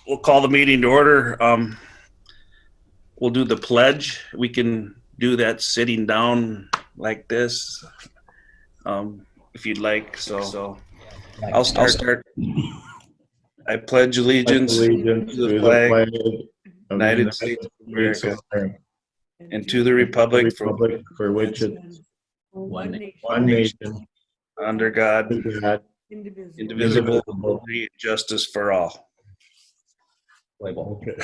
we'll call the meeting to order. We'll do the pledge. We can do that sitting down like this, if you'd like. So I'll start. I pledge allegiance to the flag of the United States of America and to the republic for which it's one nation under God, indivisible, indivisible. liberty, and justice for all. Okay.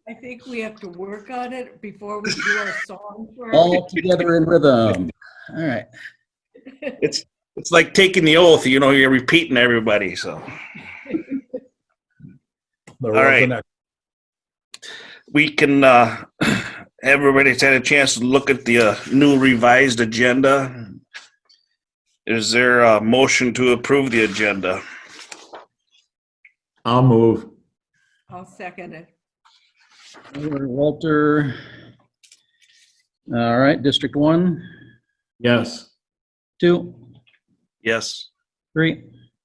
I think we have to work on it before we do our song. All together in rhythm. All right. It's like taking the oath, you're repeating everybody, so. All right. We can, everybody's had a chance to look at the new revised agenda. Is there a motion to approve the agenda? I'll move. I'll second it. Walter. All right, District 1, Yes. 2, Yes. 3,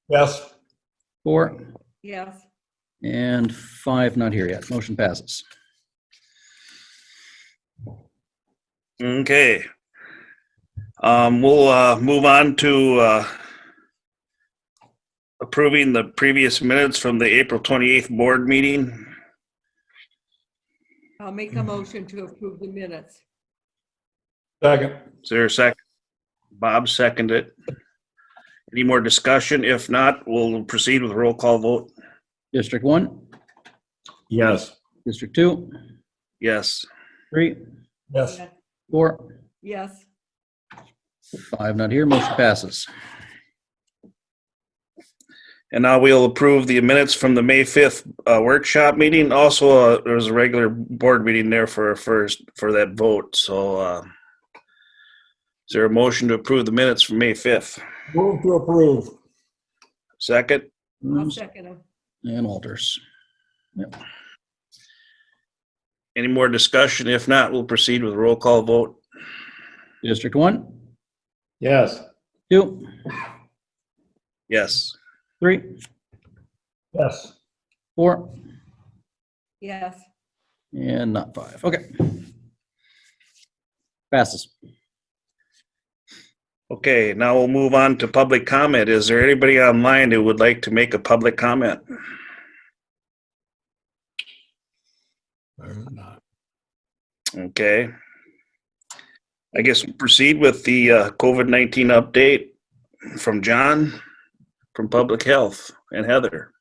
Yes. 4, Yes. and 5 not here yet. Motion passes. Okay. We'll move on to approving the previous minutes from the April 28th board meeting. I'll make a motion to approve the minutes. Second. Is there a second? Bob seconded it. Any more discussion? If not, we'll proceed with a roll call vote. District 1, Yes. District 2, Yes. 3, Yes. 4, Yes. 5 not here. Motion passes. And now we'll approve the minutes from the May 5th workshop meeting. Also, there was a regular board meeting there for that vote. So is there a motion to approve the minutes from May 5th? Move to approve. Second? I'll second it. And Walters. Yep. Any more discussion? If not, we'll proceed with a roll call vote. District 1, Yes. 2, Yes. 3, Yes. 4, Yes. and not 5. Okay. Passes. Okay, now we'll move on to public comment. Is there anybody online who would like to make a public comment? I'm not. Okay. I guess we'll proceed with the COVID-19 update from John from Public Health and Heather.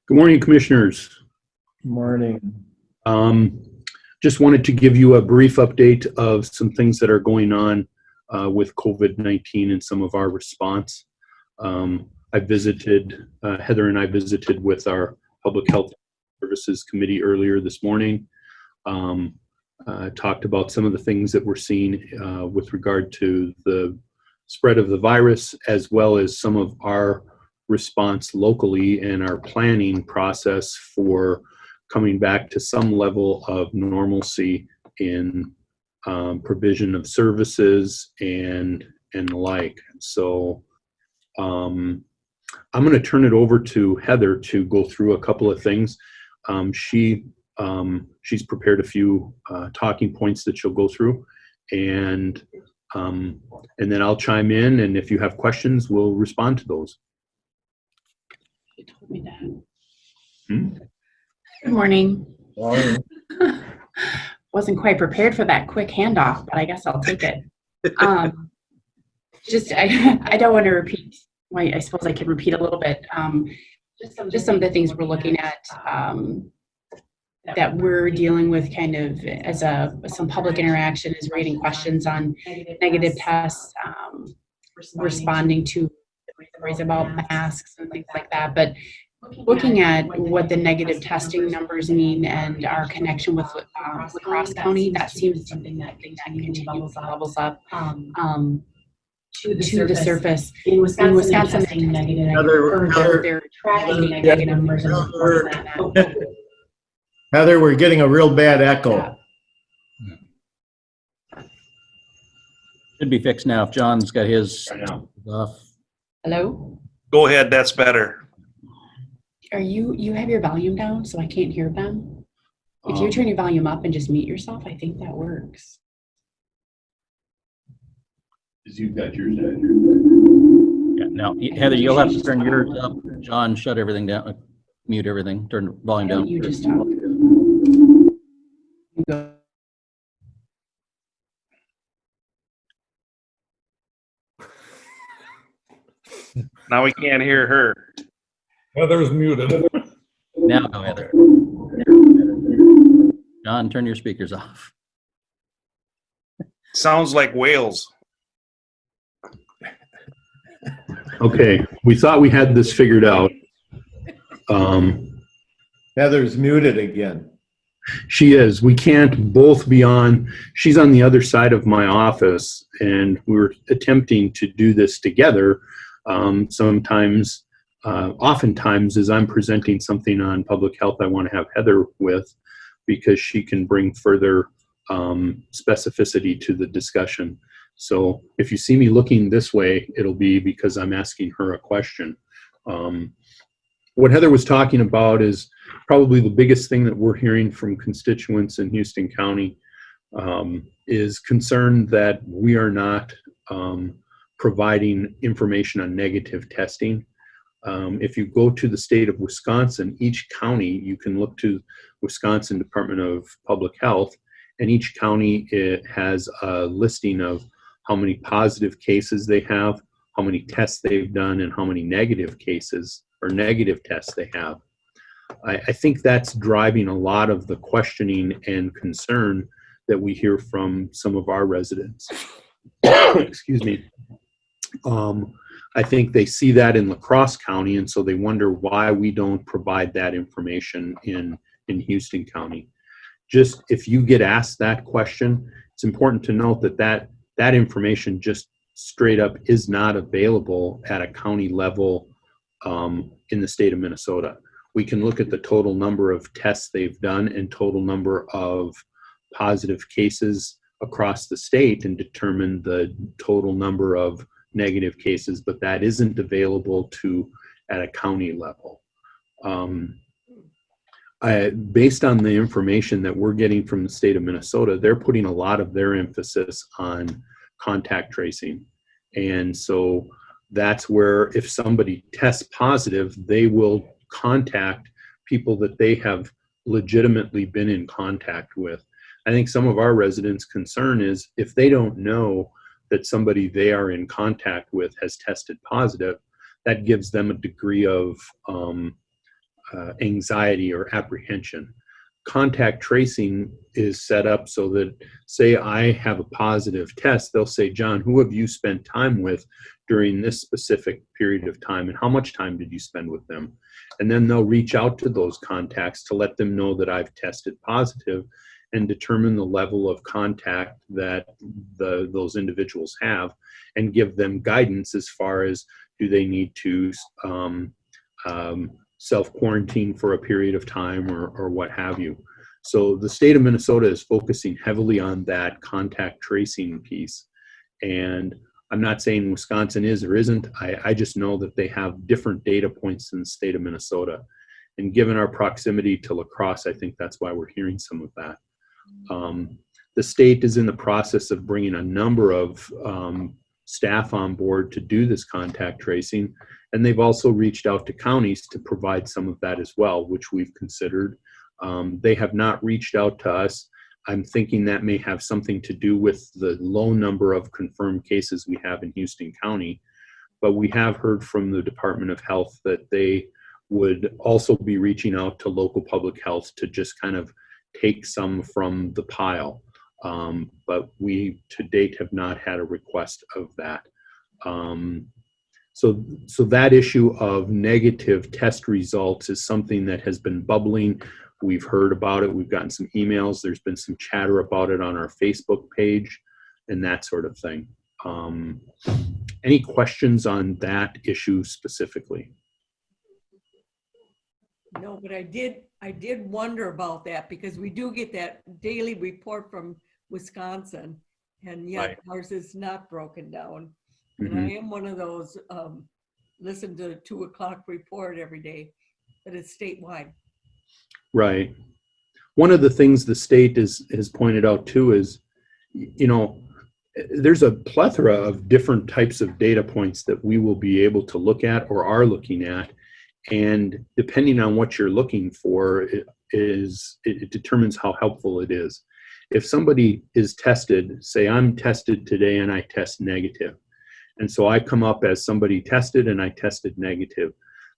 Good morning, Commissioners. Morning. Just wanted to give you a brief update of some things that are going on with COVID-19 and some of our response. I visited, Heather and I visited with our Public Health Services Committee earlier this morning. Talked about some of the things that we're seeing with regard to the spread of the virus, as well as some of our response locally and our planning process for coming back to some level of normalcy in provision of services and the like. So I'm going to turn it over to Heather to go through a couple of things. She's prepared a few talking points that she'll go through, and then I'll chime in, and if you have questions, we'll respond to those. She told me that. Hmm? Good morning. Morning. Wasn't quite prepared for that quick handoff, but I guess I'll take it. I don't want to repeat. I suppose I can repeat a little bit. Just some of the things we're looking at that we're dealing with, kind of as some public interaction, is rating questions on negative tests, responding to worries about masks and things like that. But looking at what the negative testing numbers mean and our connection with La Crosse County, that seems something that continues bubbles up to the surface. In Wisconsin, they're tracking negative numbers. Heather, we're getting a real bad echo. Should be fixed now if John's got his I know. off. Hello? Go ahead, that's better. You have your volume down, so I can't hear them. If you turn your volume up and just mute yourself, I think that works. You've got yours down. Yeah, now, Heather, you'll have to turn yours up. John, shut everything down, mute everything, turn the volume Why don't down. you just talk? Go. Now we can't hear her. Heather's muted. Now go, Heather. John, turn your speakers off. Sounds like Wales. Okay, we thought we had this figured out. Heather's muted again. She is. We can't both be on. She's on the other side of my office, and we were attempting to do this together. Oftentimes, as I'm presenting something on public health, I want to have Heather with because she can bring further specificity to the discussion. So if you see me looking this way, it'll be because I'm asking her a question. What Heather was talking about is probably the biggest thing that we're hearing from constituents in Houston County is concern that we are not providing information on negative testing. If you go to the state of Wisconsin, each county, you can look to Wisconsin Department of Public Health, and each county it has a listing of how many positive cases they have, how many tests they've done, and how many negative cases or negative tests they have. I think that's driving a lot of the questioning and concern that we hear from some of our residents. Excuse me. I think they see that in La Crosse County, and so they wonder why we don't provide that information in Houston County. Just if you get asked that question, it's important to note that information just straight up is not available at a county level in the state of Minnesota. We can look at the total number of tests they've done and total number of positive cases across the state and determine the total number of negative cases, but that isn't available at a county level. Based on the information that we're getting from the state of Minnesota, they're putting a lot of their emphasis on contact tracing. And so that's where if somebody tests positive, they will contact people that they have legitimately been in contact with. I think some of our residents' concern is if they don't know that somebody they are in contact with has tested positive, that gives them a degree of anxiety or apprehension. Contact tracing is set up so that, say I have a positive test, they'll say, John, who have you spent time with during this specific period of time, and how much time did you spend with them? And then they'll reach out to those contacts to let them know that I've tested positive and determine the level of contact that those individuals have and give them guidance as far as do they need to self-quarantine for a period of time or what have you. So the state of Minnesota is focusing heavily on that contact tracing piece. And I'm not saying Wisconsin is or isn't. I just know that they have different data points in the state of Minnesota. And given our proximity to La Crosse, I think that's why we're hearing some of that. The state is in the process of bringing a number of staff on board to do this contact tracing. And they've also reached out to counties to provide some of that as well, which we've considered. They have not reached out to us. I'm thinking that may have something to do with the low number of confirmed cases we have in Houston County. But we have heard from the Department of Health that they would also be reaching out to local public health to just kind of take some from the pile. But we to date have not had a request of that. So that issue of negative test results is something that has been bubbling. We've heard about it. We've gotten some emails. There's been some chatter about it on our Facebook page and that sort of thing. Any questions on that issue specifically? No, but I did wonder about that because we do get that daily report from Wisconsin, and yet Right. ours is not broken down. Mhm. And I am one of those listen to the 2 o'clock report every day, but it's statewide. Right. One of the things the state has pointed out too is, you know, there's a plethora of different types of data points that we will be able to look at or are looking at. And depending on what you're looking for, it determines how helpful it is. If somebody is tested, say I'm tested today and I test negative, and so I come up as somebody tested and I tested negative,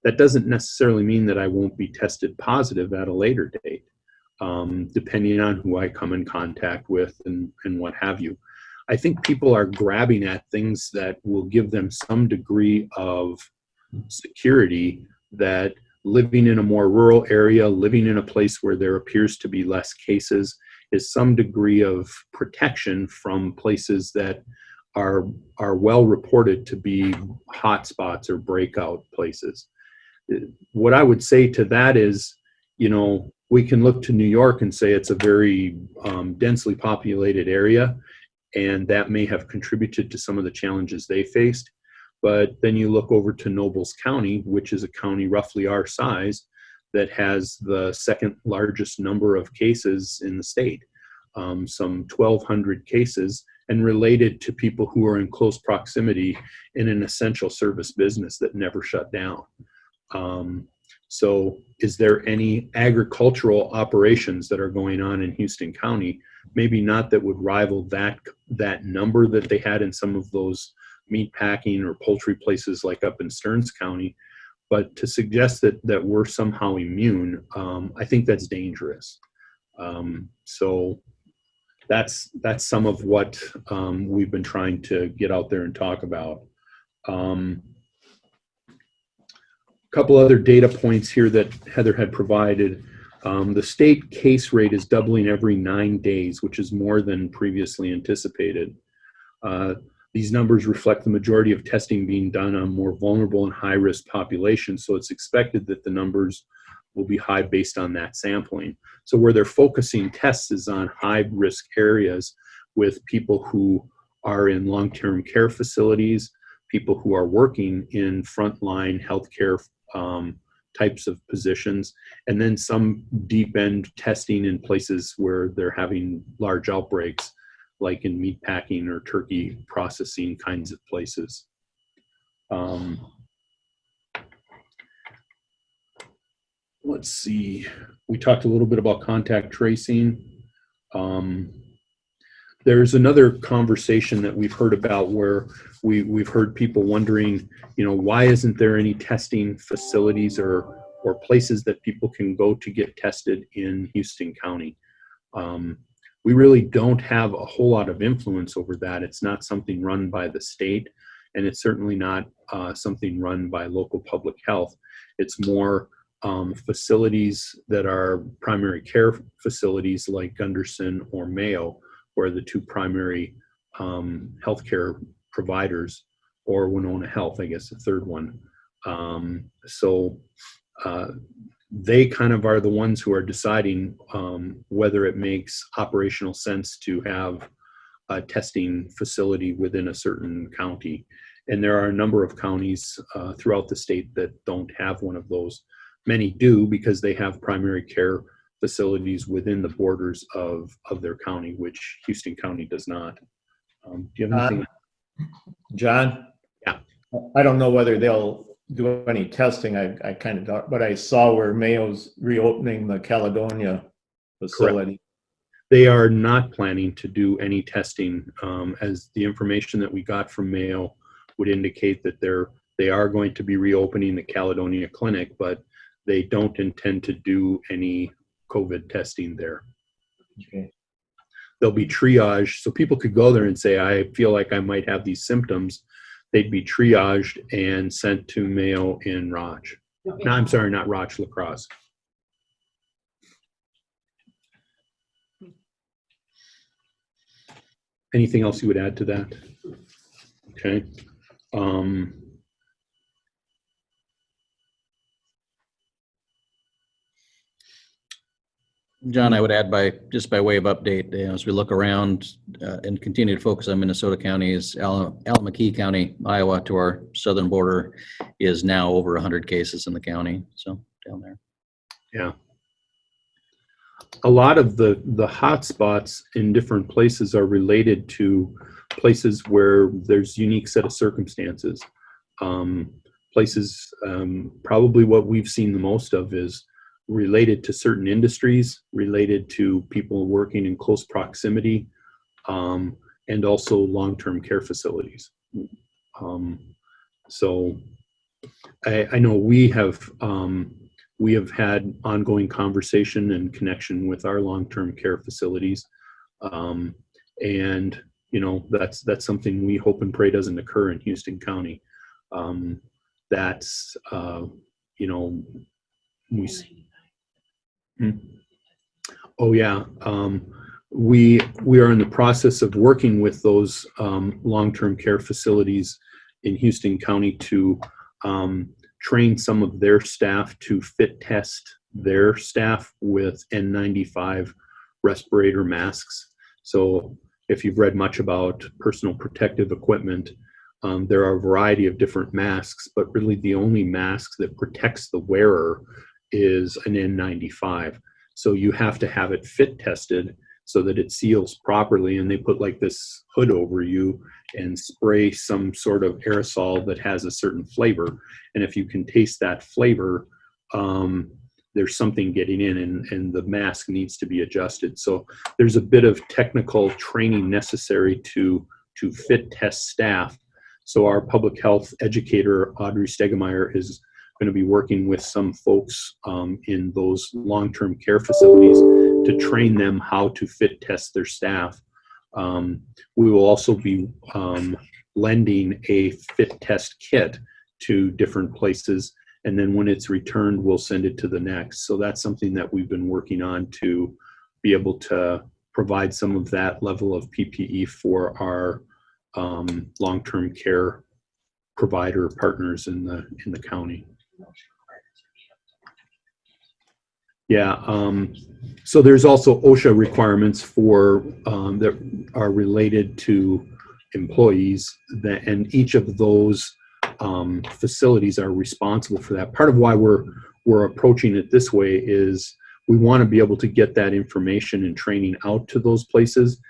that doesn't necessarily mean that I won't be tested positive at a later date, depending on who I come in contact with and what have you. I think people are grabbing at things that will give them some degree of security, that living in a more rural area, living in a place where there appears to be less cases, is some degree of protection from places that are well reported to be hotspots or breakout places. What I would say to that is, you know, we can look to New York and say it's a very densely populated area, and that may have contributed to some of the challenges they faced. But then you look over to Nobles County, which is a county roughly our size, that has the second largest number of cases in the state, some 1,200 cases, and related to people who are in close proximity in an essential service business that never shut down. So is there any agricultural operations that are going on in Houston County? Maybe not that would rival that number that they had in some of those meat packing or poultry places like up in Stearns County, but to suggest that we're somehow immune, I think that's dangerous. So that's some of what we've been trying to get out there and talk about. Couple other data points here that Heather had provided. The state case rate is doubling every 9 days, which is more than previously anticipated. These numbers reflect the majority of testing being done on more vulnerable and high-risk populations, so it's expected that the numbers will be high based on that sampling. So where they're focusing tests is on high-risk areas with people who are in long-term care facilities, people who are working in frontline healthcare types of positions, and then some deep end testing in places where they're having large outbreaks, like in meat packing or turkey processing kinds of places. Let's see, we talked a little bit about contact tracing. There's another conversation that we've heard about where we've heard people wondering, you know, why isn't there any testing facilities or places that people can go to get tested in Houston County? We really don't have a whole lot of influence over that. It's not something run by the state, and it's certainly not something run by local public health. It's more facilities that are primary care facilities like Gunderson or Mayo, where the two primary healthcare providers, or Winona Health, I guess the third one. They kind of are the ones who are deciding whether it makes operational sense to have a testing facility within a certain county. And there are a number of counties throughout the state that don't have one of those. Many do because they have primary care facilities within the borders of their county, which Houston County does not. Do you have anything? John? Yeah. I don't know whether they'll do any testing. I kind of don't, but I saw where Mayo's reopening the Caledonia facility. Correct. They are not planning to do any testing, as the information that we got from Mayo would indicate that they are going to be reopening the Caledonia clinic, but they don't intend to do any COVID testing there. Okay. There'll be triage, so people could go there and say, I feel like I might have these symptoms. They'd be triaged and sent to Mayo in Roch. No, I'm sorry, not Roch, La Crosse. Anything else you would add to that? Okay. John, I would add just by way of update, as we look around and continue to focus on Minnesota counties, Alameda County, Iowa, to our southern border, is now over 100 cases in the county. So down there. Yeah. A lot of the hot spots in different places are related to places where there's unique set of circumstances. Places, probably what we've seen the most of is related to certain industries, related to people working in close proximity, and also long-term care facilities. So I know we have had ongoing conversation and connection with our long-term care facilities. And, you know, that's something we hope and pray doesn't occur in Houston County. That's, you know, oh yeah. We are in the process of working with those long-term care facilities in Houston County to train some of their staff to fit test their staff with N95 respirator masks. So if you've read much about personal protective equipment, there are a variety of different masks, but really the only mask that protects the wearer is an N95. So you have to have it fit tested so that it seals properly, and they put like this hood over you and spray some sort of aerosol that has a certain flavor. And if you can taste that flavor, there's something getting in, and the mask needs to be adjusted. So there's a bit of technical training necessary to fit test staff. So our public health educator, Audrey Stegemeyer, is going to be working with some folks in those long-term care facilities to train them how to fit test their staff. We will also be lending a fit test kit to different places, and then when it's returned, we'll send it to the next. So that's something that we've been working on to be able to provide some of that level of PPE for our long-term care provider partners in the county. Yeah, so there's also OSHA requirements for that are related to employees, and each of those facilities are responsible for that. Part of why we're approaching it this way is we want to be able to get that information and training out to those places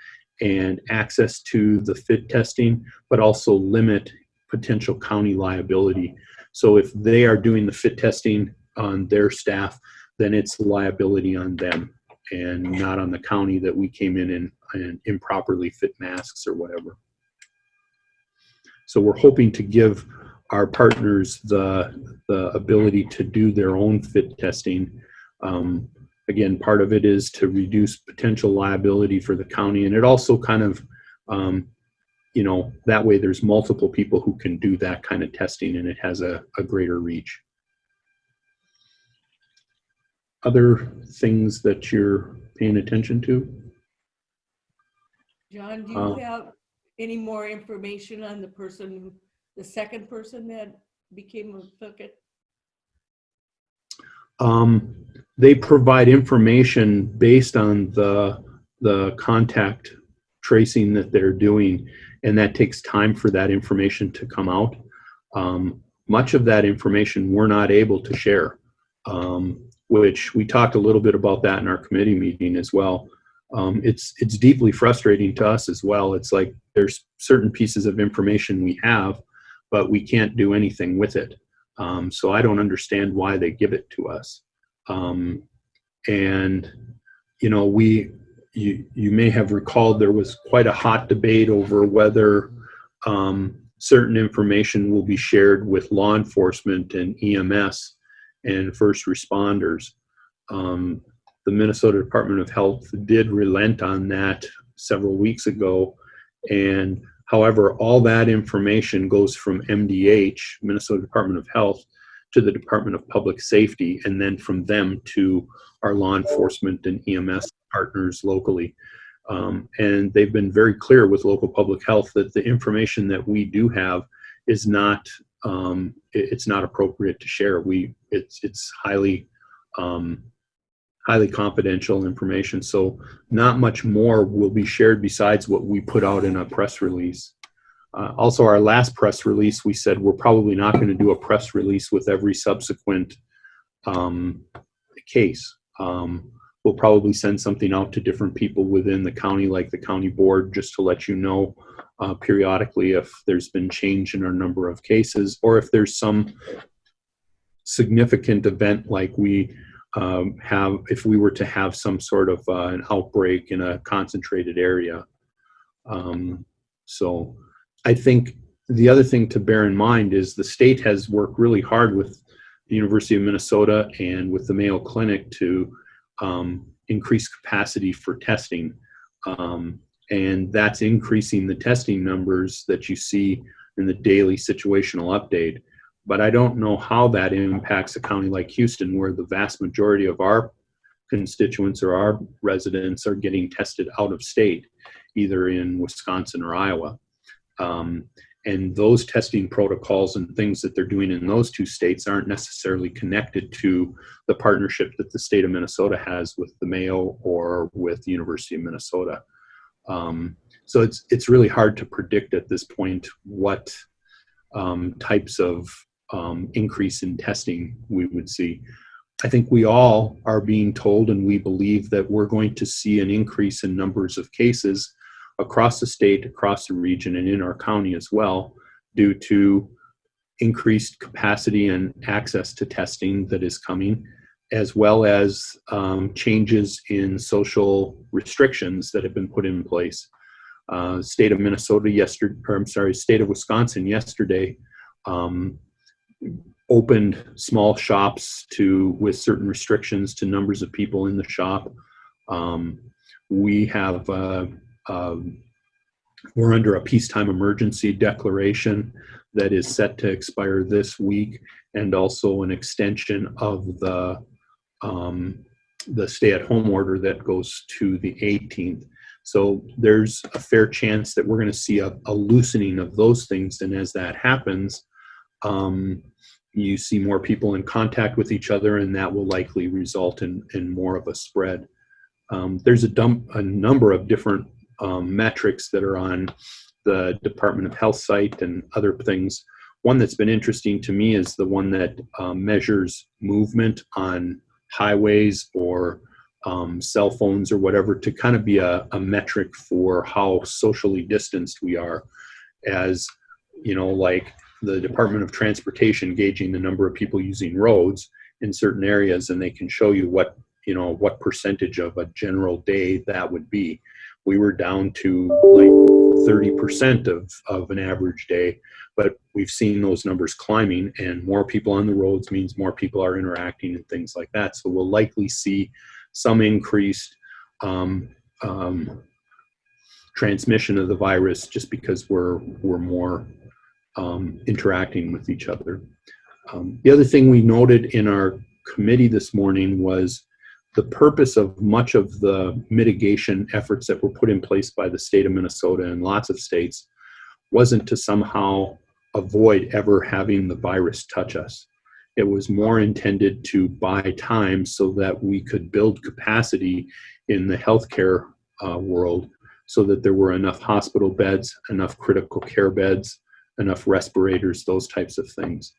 and access to the fit testing, but also limit potential county liability. So if they are doing the fit testing on their staff, then it's liability on them and not on the county that we came in and improperly fit masks or whatever. So we're hoping to give our partners the ability to do their own fit testing. Again, part of it is to reduce potential liability for the county, and it also kind of, you know, that way there's multiple people who can do that kind of testing, and it has a greater reach. Other things that you're paying attention to? John, do you have any more information on the second person that became afflicted? They provide information based on the contact tracing that they're doing, and that takes time for that information to come out. Much of that information we're not able to share, which we talked a little bit about that in our committee meeting as well. It's deeply frustrating to us as well. It's like there's certain pieces of information we have, but we can't do anything with it. So I don't understand why they give it to us. And, you know, you may have recalled there was quite a hot debate over whether certain information will be shared with law enforcement and EMS and first responders. The Minnesota Department of Health did relent on that several weeks ago. And however, all that information goes from MDH, Minnesota Department of Health, to the Department of Public Safety, and then from them to our law enforcement and EMS partners locally. And they've been very clear with local public health that the information that we do have is not, it's not appropriate to share. It's highly highly confidential information. So not much more will be shared besides what we put out in a press release. Also, our last press release, we said we're probably not going to do a press release with every subsequent case. We'll probably send something out to different people within the county, like the county board, just to let you know periodically if there's been change in our number of cases, or if there's some significant event like we have, if we were to have some sort of an outbreak in a concentrated area. So I think the other thing to bear in mind is the state has worked really hard with the University of Minnesota and with the Mayo Clinic to increase capacity for testing. And that's increasing the testing numbers that you see in the daily situational update. But I don't know how that impacts a county like Houston, where the vast majority of our constituents or our residents are getting tested out of state, either in Wisconsin or Iowa. And those testing protocols and things that they're doing in those two states aren't necessarily connected to the partnership that the state of Minnesota has with the Mayo or with the University of Minnesota. So it's really hard to predict at this point what types of increase in testing we would see. I think we all are being told, and we believe that we're going to see an increase in numbers of cases across the state, across the region, and in our county as well, due to increased capacity and access to testing that is coming, as well as changes in social restrictions that have been put in place. State of Minnesota yesterday, or I'm sorry, state of Wisconsin yesterday opened small shops with certain restrictions to numbers of people in the shop. We have we're under a peacetime emergency declaration that is set to expire this week, and also an extension of the stay-at-home order that goes to the 18th. So there's a fair chance that we're going to see a loosening of those things, and as that happens, you see more people in contact with each other, and that will likely result in more of a spread. There's a number of different metrics that are on the Department of Health site and other things. One that's been interesting to me is the one that measures movement on highways or cell phones or whatever, to kind of be a metric for how socially distanced we are. As you know, like the Department of Transportation gauging the number of people using roads in certain areas, and they can show you what percentage of a general day that would be. We were down to like 30% of an average day, but we've seen those numbers climbing, and more people on the roads means more people are interacting and things like that. So we'll likely see some increased transmission of the virus just because we're more interacting with each other. The other thing we noted in our committee this morning was the purpose of much of the mitigation efforts that were put in place by the state of Minnesota and lots of states wasn't to somehow avoid ever having the virus touch us. It was more intended to buy time so that we could build capacity in the healthcare world, so that there were enough hospital beds, enough critical care beds, enough respirators, those types of things.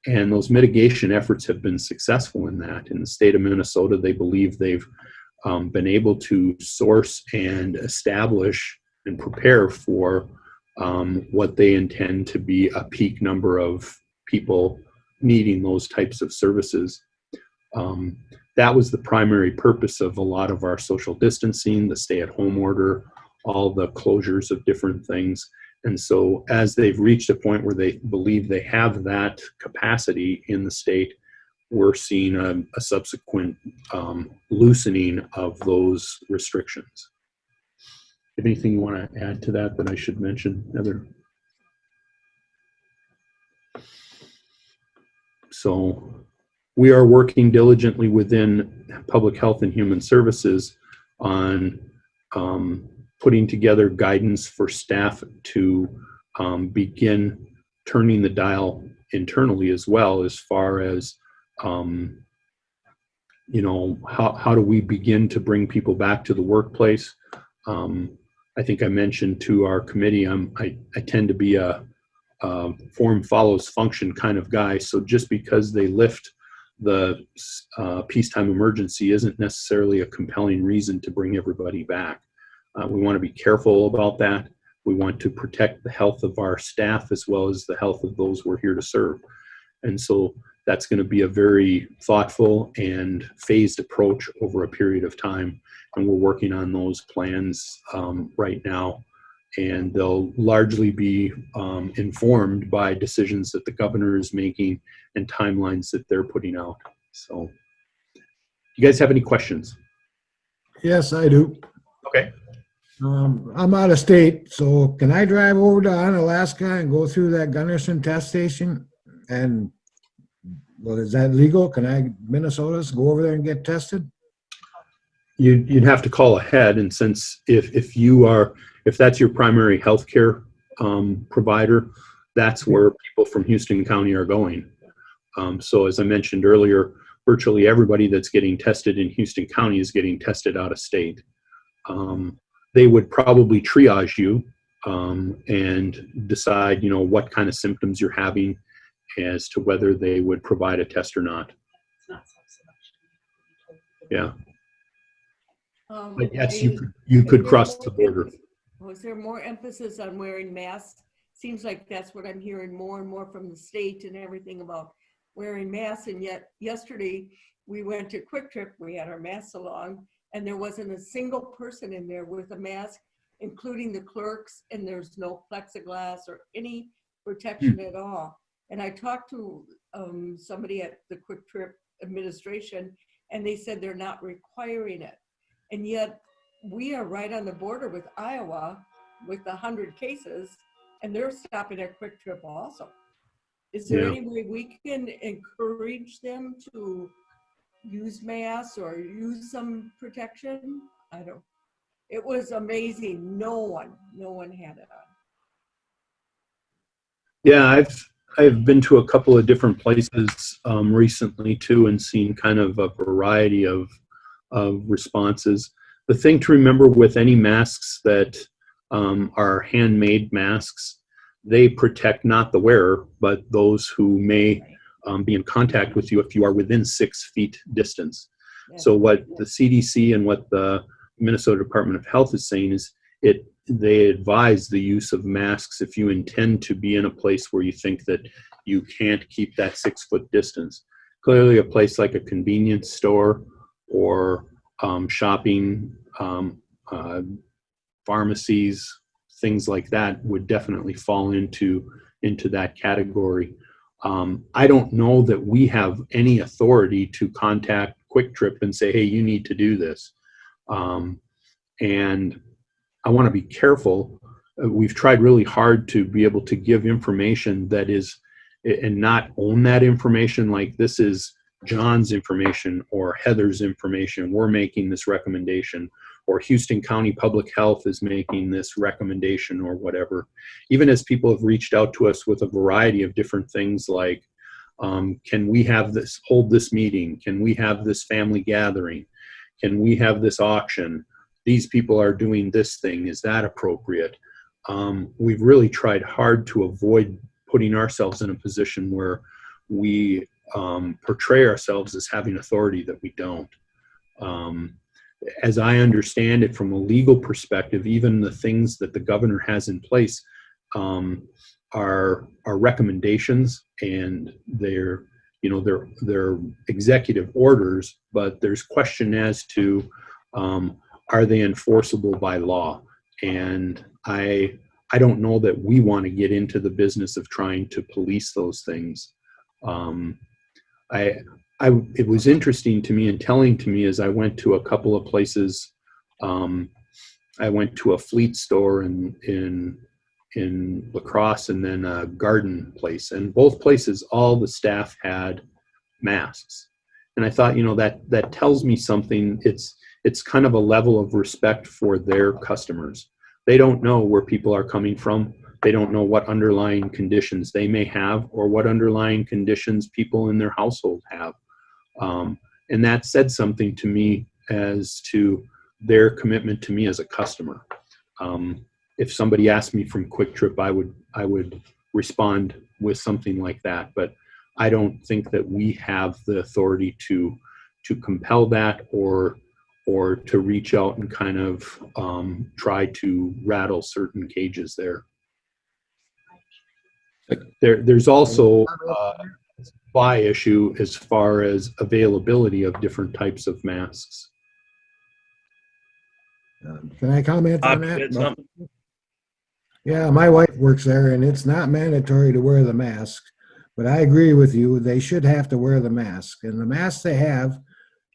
And those mitigation efforts have been successful in that. In the state of Minnesota, they believe they've been able to source and establish and prepare for what they intend to be a peak number of people needing those types of services. That was the primary purpose of a lot of our social distancing, the stay-at-home order, all the closures of different things. And so as they've reached a point where they believe they have that capacity in the state, we're seeing a subsequent loosening of those restrictions. Anything you want to add to that I should mention, Heather? So we are working diligently within Public Health and Human Services on putting together guidance for staff to begin turning the dial internally as well, as far as how do we begin to bring people back to the workplace? I think I mentioned to our committee, I tend to be a form follows function kind of guy. So just because they lift the peacetime emergency isn't necessarily a compelling reason to bring everybody back. We want to be careful about that. We want to protect the health of our staff as well as the health of those we're here to serve. And so that's going to be a very thoughtful and phased approach over a period of time. And we're working on those plans right now. And they'll largely be informed by decisions that the governor is making and timelines that they're putting out. So, you guys have any questions? Yes, I do. Okay. I'm out of state, so can I drive over to Alaska and go through that Gunderson test station? And, well, is that legal? Can Minnesotans go over there and get tested? You'd have to call ahead, and since if that's your primary healthcare provider, that's where people from Houston County are going. So as I mentioned earlier, virtually everybody that's getting tested in Houston County is getting tested out of state. They would probably triage you and decide, what kind of symptoms you're having as to whether they would provide a test or not. Yeah. But yes, you could cross the border. Was there more emphasis on wearing masks? Seems like that's what I'm hearing more and more from the state and everything about wearing masks. And yet yesterday we went to Quick Trip, we had our masks along, and there wasn't a single person in there with a mask, including the clerks, and there's no plexiglass or any protection at all. And I talked to somebody at the Quick Trip administration, and they said they're not requiring it. And yet we are right on the border with Iowa with 100 cases, and they're stopping at Quick Trip also. Is there any way we can encourage them to use masks or use some protection? It was amazing. No one had it on. Yeah, I've been to a couple of different places recently too, and seen kind of a variety of responses. The thing to remember with any masks that are handmade masks, they protect not the wearer, but those who may be in contact with you if you are within 6 feet distance. So what the CDC and what the Minnesota Department of Health is saying is they advise the use of masks if you intend to be in a place where you think that you can't keep that 6 foot distance. Clearly a place like a convenience store or shopping, pharmacies, things like that would definitely fall into that category. I don't know that we have any authority to contact Quick Trip and say, hey, you need to do this. And I want to be careful. We've tried really hard to be able to give information that is, and not own that information like this is John's information or Heather's information. We're making this recommendation, or Houston County Public Health is making this recommendation, or whatever. Even as people have reached out to us with a variety of different things like, can we hold this meeting? Can we have this family gathering? Can we have this auction? These people are doing this thing. Is that appropriate? We've really tried hard to avoid putting ourselves in a position where we portray ourselves as having authority that we don't. As I understand it from a legal perspective, even the things that the governor has in place are recommendations, and they're executive orders, but there's question as to are they enforceable by law? And I don't know that we want to get into the business of trying to police those things. It was interesting to me and telling to me as I went to a couple of places. I went to a fleet store in La Crosse and then a garden place, and both places, all the staff had masks. And I thought, that tells me something. It's kind of a level of respect for their customers. They don't know where people are coming from. They don't know what underlying conditions they may have or what underlying conditions people in their household have. And that said something to me as to their commitment to me as a customer. If somebody asked me from Quick Trip, I would respond with something like that. But I don't think that we have the authority to compel that or to reach out and kind of try to rattle certain cages there. There's also a supply issue as far as availability of different types of masks. Can I comment on Bob, you that? had something? Yeah, my wife works there and it's not mandatory to wear the mask, but I agree with you. They should have to wear the mask. And the mask they have,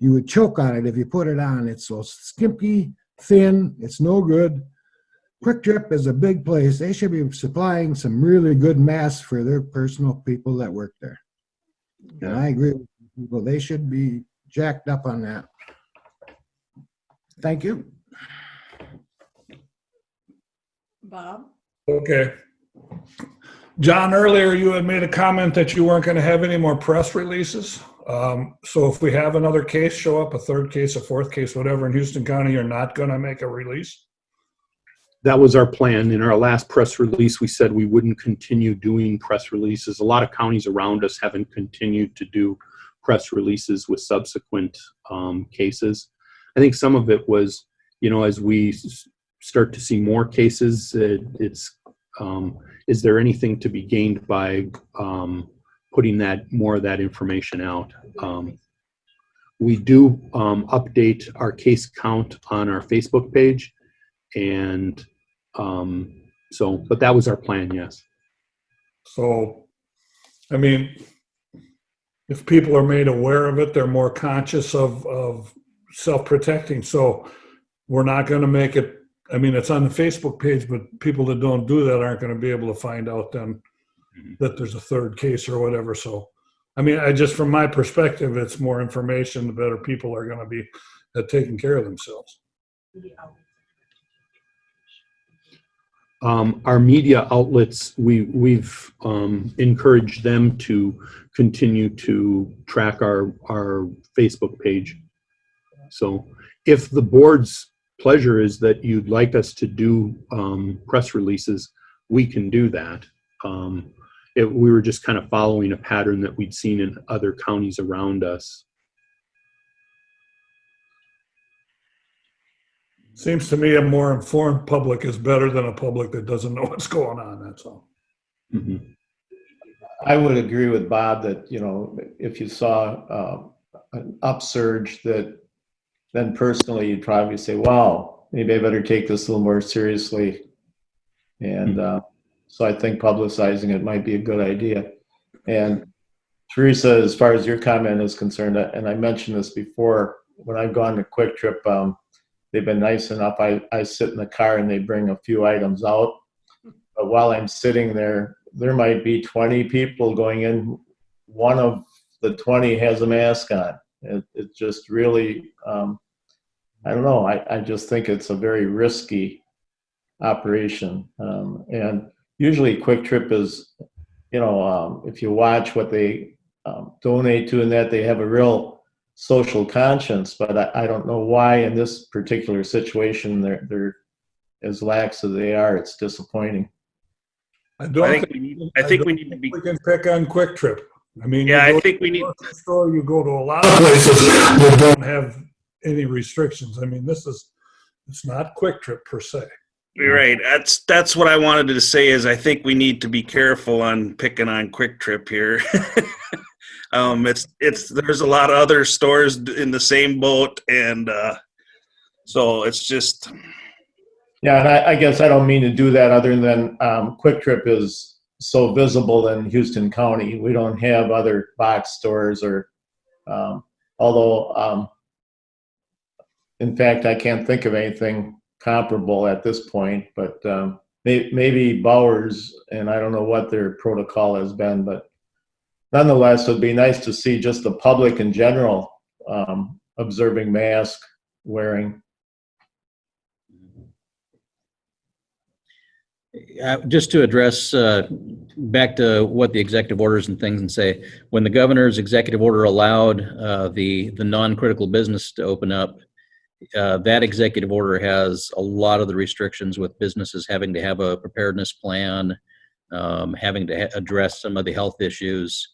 you would choke on it if you put it on. It's so skimpy, thin, it's no good. Quick Trip is a big place. They should be supplying some really good masks for their personal people that work there. And I agree with people. They should be jacked up on that. Thank you. Bob? Okay. John, earlier you had made a comment that you weren't going to have any more press releases. So if we have another case show up, a third case, a fourth case, whatever in Houston County, you're not going to make a release? That was our plan. In our last press release, we said we wouldn't continue doing press releases. A lot of counties around us haven't continued to do press releases with subsequent cases. I think some of it was, as we start to see more cases, is there anything to be gained by putting more of that information out? We do update our case count on our Facebook page, and but that was our plan, yes. So, I mean, if people are made aware of it, they're more conscious of self-protecting. So we're not going to make it, I mean, it's on the Facebook page, but people that don't do that aren't going to be able to find out then that there's a third case or whatever. So, I mean, from my perspective, it's more information, the better people are going to be at taking care of themselves. Our media outlets, we've encouraged them to continue to track our Facebook page. So if the board's pleasure is that you'd like us to do press releases, we can do that. We were just kind of following a pattern that we'd seen in other counties around us. Seems to me a more informed public is better than a public that doesn't know what's going on, that's all. Mm-hmm. I would agree with Bob that, if you saw an upsurge, that then personally you'd probably say, wow, maybe I better take this a little more seriously. And so I think publicizing it might be a good idea. And Teresa, as far as your comment is concerned, and I mentioned this before, when I've gone to Quick Trip, they've been nice enough. I sit in the car and they bring a few items out. But while I'm sitting there, there might be 20 people going in. One of the 20 has a mask on. It just really, I don't know. I just think it's a very risky operation. And usually Quick Trip is, if you watch what they donate to and that, they have a real social conscience, but I don't know why in this particular situation they're as lax as they are. It's disappointing. I think we need to be. We can pick on Quick Trip. I mean, Yeah, I think we need. Store, you go to a lot of places that don't have any restrictions. I mean, it's not Quick Trip per se. You're right. That's what I wanted to say is I think we need to be careful on picking on Quick Trip here. There's a lot of other stores in the same boat, and so it's just. Yeah, and I guess I don't mean to do that other than Quick Trip is so visible in Houston County. We don't have other box stores or, although, in fact, I can't think of anything comparable at this point, but maybe Bowers, and I don't know what their protocol has been, but nonetheless, it would be nice to see just the public in general observing mask wearing. Just to address back to what the executive orders and things and say, when the governor's executive order allowed the non-critical business to open up, that executive order has a lot of the restrictions with businesses having to have a preparedness plan, having to address some of the health issues.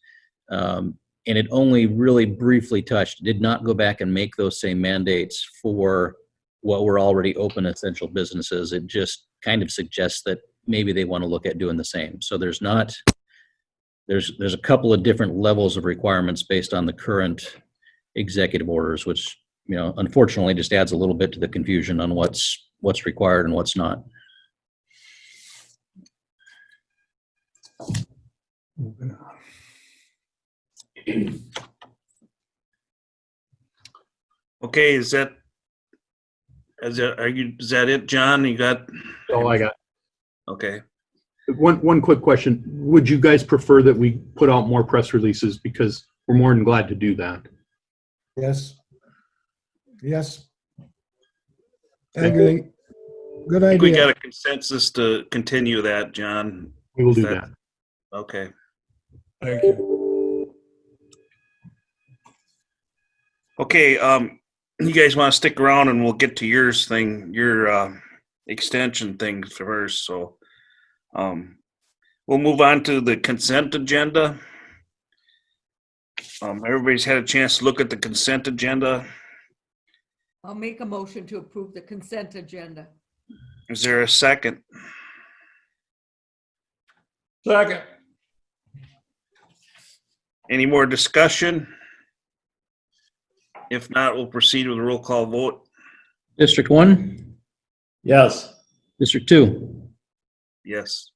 And it only really briefly touched, did not go back and make those same mandates for what were already open essential businesses. It just kind of suggests that maybe they want to look at doing the same. So there's a couple of different levels of requirements based on the current executive orders, which, you know, unfortunately just adds a little bit to the confusion on what's required and what's not. Moving on. Okay, is that it, John? You got? All I got. Okay. One quick question. Would you guys prefer that we put out more press releases? Because we're more than glad to do that. Yes. Yes. I agree. Good I think we got idea. a consensus to continue that, John. We will Is do that- that. Okay. Thank you. Okay, you guys want to stick around and we'll get to your extension thing first. So we'll move on to the consent agenda. Everybody's had a chance to look at the consent agenda. I'll make a motion to approve the consent agenda. Is there a second? Second. Any more discussion? If not, we'll proceed with a roll call vote. District 1, Yes. District 2, Yes.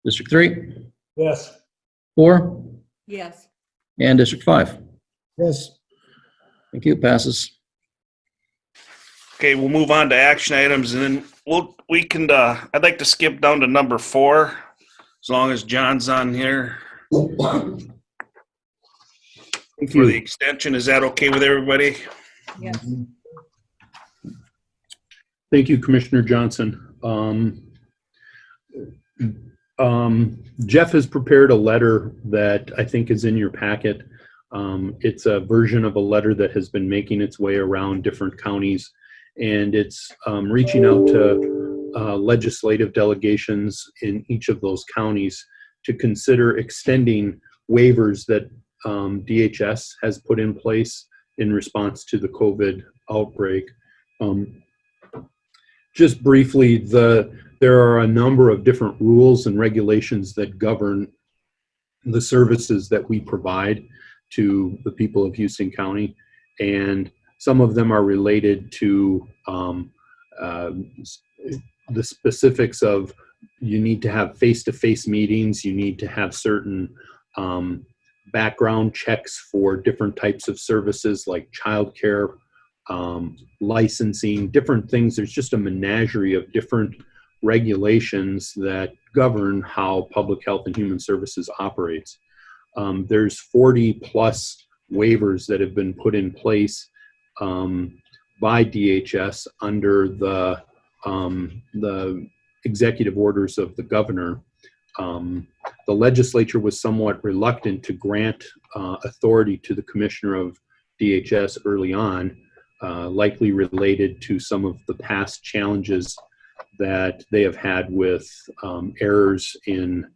District 3, Yes. 4, Yes. and District 5. Yes. Thank you. Passes. Okay, we'll move on to action items, and then I'd like to skip down to number 4, as long as John's on here Thank for the you. extension. Is that okay with everybody? Yes. Thank you, Commissioner Johnson. Jeff has prepared a letter that I think is in your packet. It's a version of a letter that has been making its way around different counties, and it's reaching out to legislative delegations in each of those counties to consider extending waivers that DHS has put in place in response to the COVID outbreak. Just briefly, there are a number of different rules and regulations that govern the services that we provide to the people of Houston County, and some of them are related to the specifics of you need to have face-to-face meetings, you need to have certain background checks for different types of services like childcare, licensing, different things. There's just a menagerie of different regulations that govern how public health and human services operates. There's 40 plus waivers that have been put in place by DHS under the executive orders of the governor. The legislature was somewhat reluctant to grant authority to the commissioner of DHS early on, likely related to some of the past challenges that they have had with errors in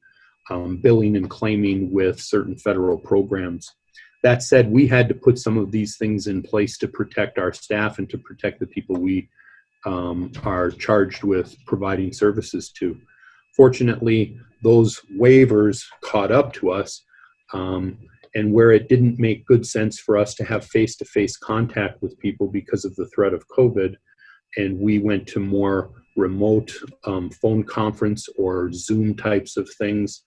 billing and claiming with certain federal programs. That said, we had to put some of these things in place to protect our staff and to protect the people we are charged with providing services to. Fortunately, those waivers caught up to us, and where it didn't make good sense for us to have face-to-face contact with people because of the threat of COVID, and we went to more remote phone conference or Zoom types of things.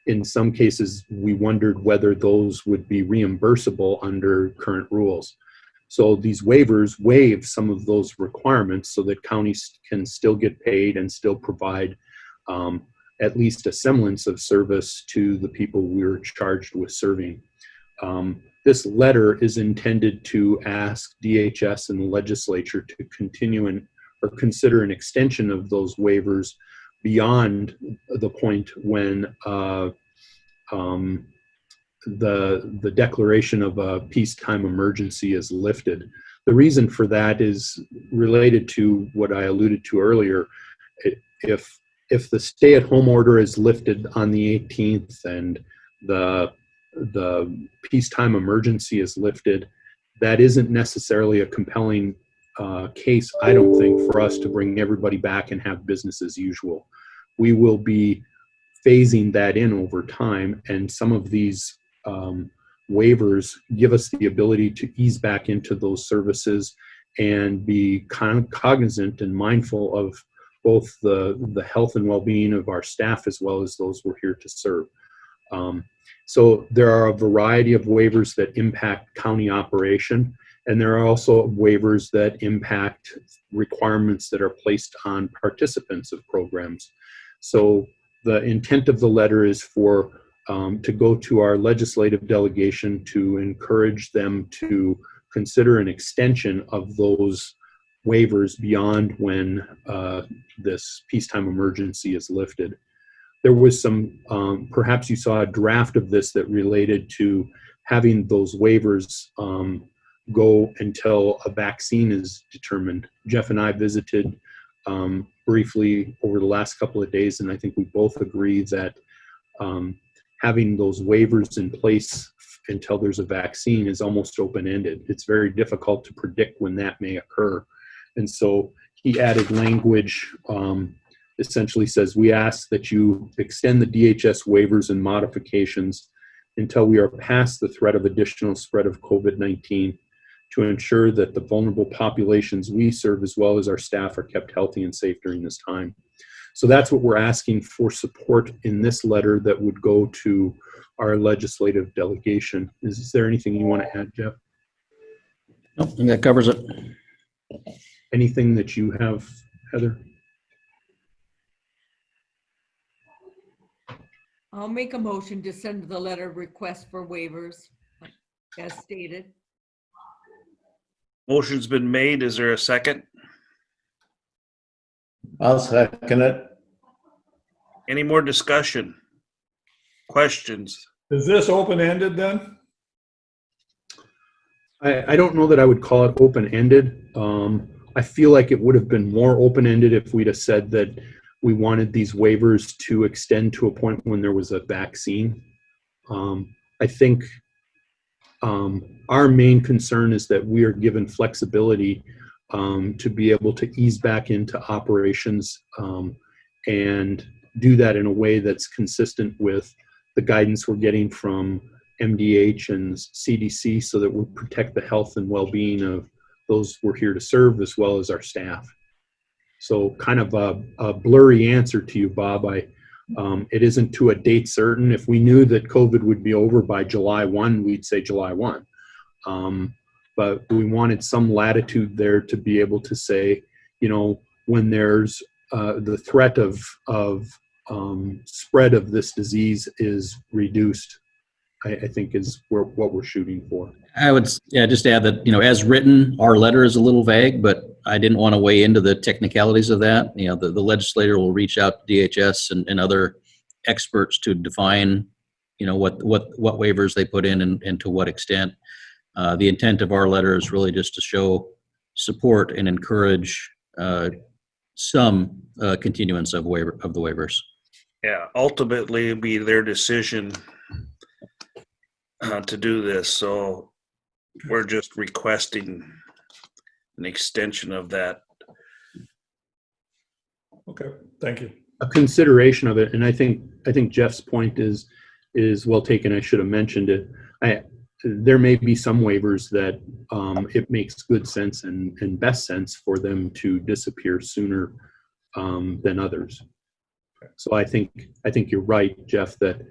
In some cases, we wondered whether those would be reimbursable under current rules. So these waivers waive some of those requirements so that counties can still get paid and still provide at least a semblance of service to the people we're charged with serving. This letter is intended to ask DHS and the legislature to continue or consider an extension of those waivers beyond the point when the declaration of a peacetime emergency is lifted. The reason for that is related to what I alluded to earlier. If the stay-at-home order is lifted on the 18th and the peacetime emergency is lifted, that isn't necessarily a compelling case, I don't think, for us to bring everybody back and have business as usual. We will be phasing that in over time, and some of these waivers give us the ability to ease back into those services and be cognizant and mindful of both the health and well-being of our staff as well as those we're here to serve. So there are a variety of waivers that impact county operation, and there are also waivers that impact requirements that are placed on participants of programs. So the intent of the letter is for to go to our legislative delegation to encourage them to consider an extension of those waivers beyond when this peacetime emergency is lifted. There was some, perhaps you saw a draft of this that related to having those waivers go until a vaccine is determined. Jeff and I visited briefly over the last couple of days, and I think we both agree that having those waivers in place until there's a vaccine is almost open-ended. It's very difficult to predict when that may occur. And so he added language, essentially says, we ask that you extend the DHS waivers and modifications until we are past the threat of additional spread of COVID-19 to ensure that the vulnerable populations we serve as well as our staff are kept healthy and safe during this time. So that's what we're asking for support in this letter that would go to our legislative delegation. Is there anything you want to add, Jeff? No, I think that covers it. Anything that you have, Heather? I'll make a motion to send the letter request for waivers as stated. Motion's been made. Is there a second? I'll second it. Any more discussion? Questions? Is this open-ended then? I don't know that I would call it open-ended. I feel like it would have been more open-ended if we'd have said that we wanted these waivers to extend to a point when there was a vaccine. I think our main concern is that we are given flexibility to be able to ease back into operations and do that in a way that's consistent with the guidance we're getting from MDH and CDC so that we protect the health and well-being of those we're here to serve as well as our staff. So kind of a blurry answer to you, Bob. It isn't to a date certain. If we knew that COVID would be over by July 1, we'd say July 1. But we wanted some latitude there to be able to say, you know, when there's the threat of spread of this disease is reduced, I think is what we're shooting for. I would, just add that, as written, our letter is a little vague, but I didn't want to weigh into the technicalities of that. The legislator will reach out to DHS and other experts to define, what waivers they put in and to what extent. The intent of our letter is really just to show support and encourage some continuance of the waivers. Yeah, ultimately it'll be their decision to do this. So we're just requesting an extension of that. Okay, thank you. A consideration of it, and I think Jeff's point is well taken. I should have mentioned it. There may be some waivers that it makes good sense and best sense for them to disappear sooner than others. So I think you're right, Jeff, that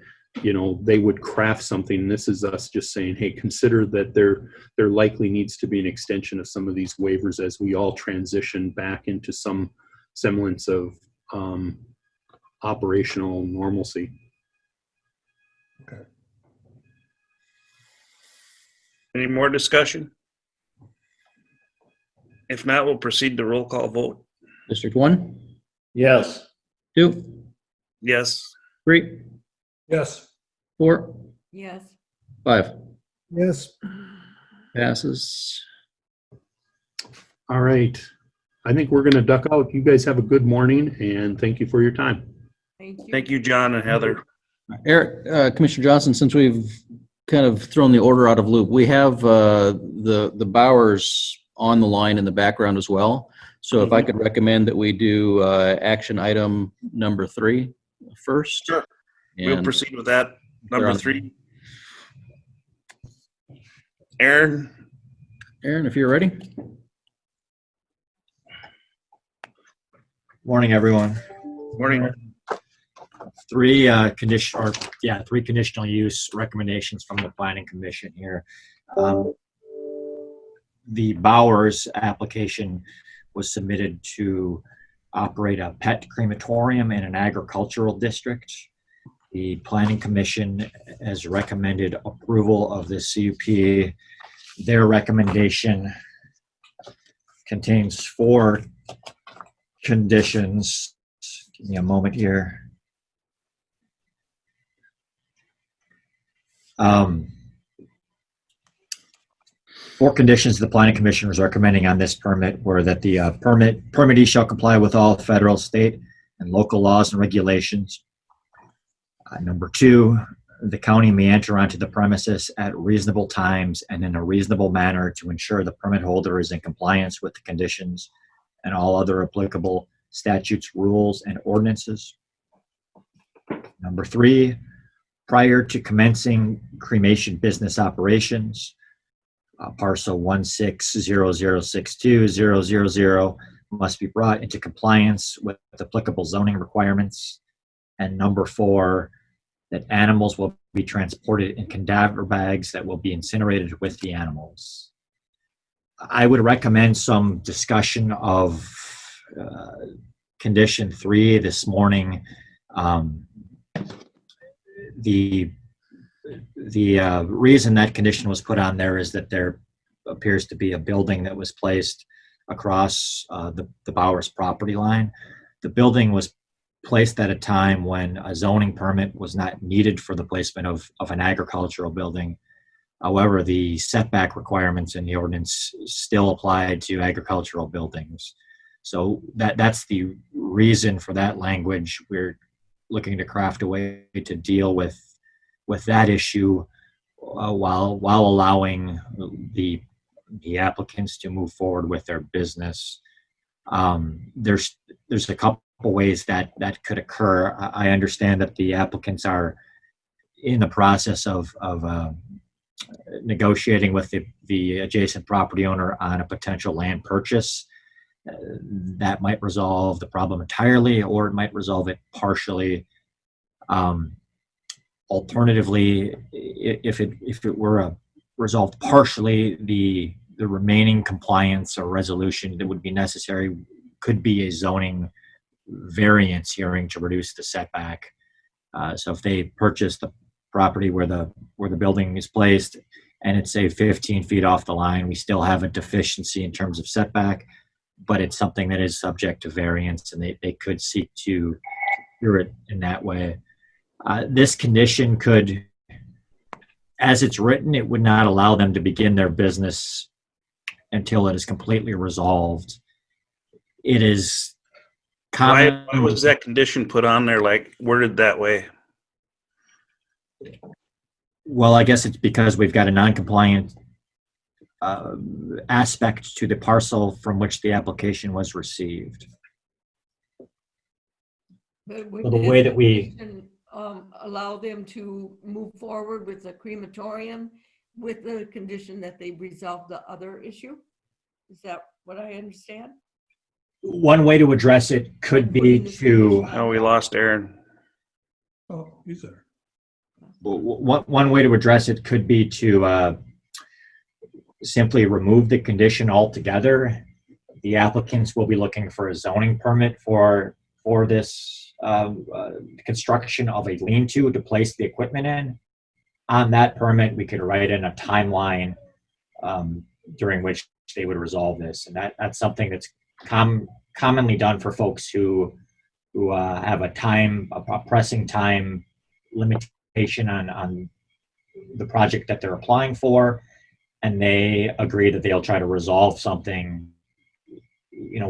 they would craft something. This is us just saying, hey, consider that there likely needs to be an extension of some of these waivers as we all transition back into some semblance of operational normalcy. Okay. Any more discussion? If not, we'll proceed to roll call vote. District 1? Yes. 2, Yes. 3, Yes. 4, Yes. 5. Yes. Passes. All right. I think we're going to duck out. You guys have a good morning, and thank you for your time. Thank you. Thank you, John and Heather. Eric, Commissioner Johnson, since we've kind of thrown the order out of loop, we have the Bowers on the line in the background as well. So if I could recommend that we do action item number 3 first. Sure. We'll And proceed with that. they're Number on- 3. Aaron, Aaron, if you're ready. Morning, everyone. morning. Three conditional use recommendations from the Planning Commission here. The Bowers application was submitted to operate a pet crematorium in an agricultural district. The Planning Commission has recommended approval of the CUP. Their recommendation contains 4 conditions. Give me a moment here. 4 conditions the Planning Commission was recommending on this permit were that the permittee shall comply with all federal, state, and local laws and regulations. Number 2, the county may enter onto the premises at reasonable times and in a reasonable manner to ensure the permit holder is in compliance with the conditions and all other applicable statutes, rules, and ordinances. Number 3, prior to commencing cremation business operations, parcel 160062000 must be brought into compliance with applicable zoning requirements. And number 4, that animals will be transported in cadaver bags that will be incinerated with the animals. I would recommend some discussion of condition 3 this morning. The reason that condition was put on there is that there appears to be a building that was placed across the Bowers property line. The building was placed at a time when a zoning permit was not needed for the placement of an agricultural building. However, the setback requirements in the ordinance still applied to agricultural buildings. So that's the reason for that language. We're looking to craft a way to deal with that issue while allowing the applicants to move forward with their business. There's a couple ways that could occur. I understand that the applicants are in the process of negotiating with the adjacent property owner on a potential land purchase. That might resolve the problem entirely, or it might resolve it partially. Alternatively, if it were resolved partially, the remaining compliance or resolution that would be necessary could be a zoning variance hearing to reduce the setback. So if they purchase the property where the building is placed and it's say 15 feet off the line, we still have a deficiency in terms of setback, but it's something that is subject to variance, and they could seek to cure it in that way. This condition could, as it's written, it would not allow them to begin their business until it is completely resolved. It is common. Why was that condition put on there, like worded that way? Well, I guess it's because we've got a non-compliant aspect to the parcel from which the application was received. But Well, the way that we allow them to move forward with the crematorium with the condition that they resolve the other issue? Is that what I understand? one way to address it could be to Oh, we lost Aaron. Oh, he's there. one way to address it could be to simply remove the condition altogether. The applicants will be looking for a zoning permit for this construction of a lean-to place the equipment in. On that permit, we could write in a timeline during which they would resolve this, and that's something that's commonly done for folks who have a pressing time limitation on the project that they're applying for, and they agree that they'll try to resolve something,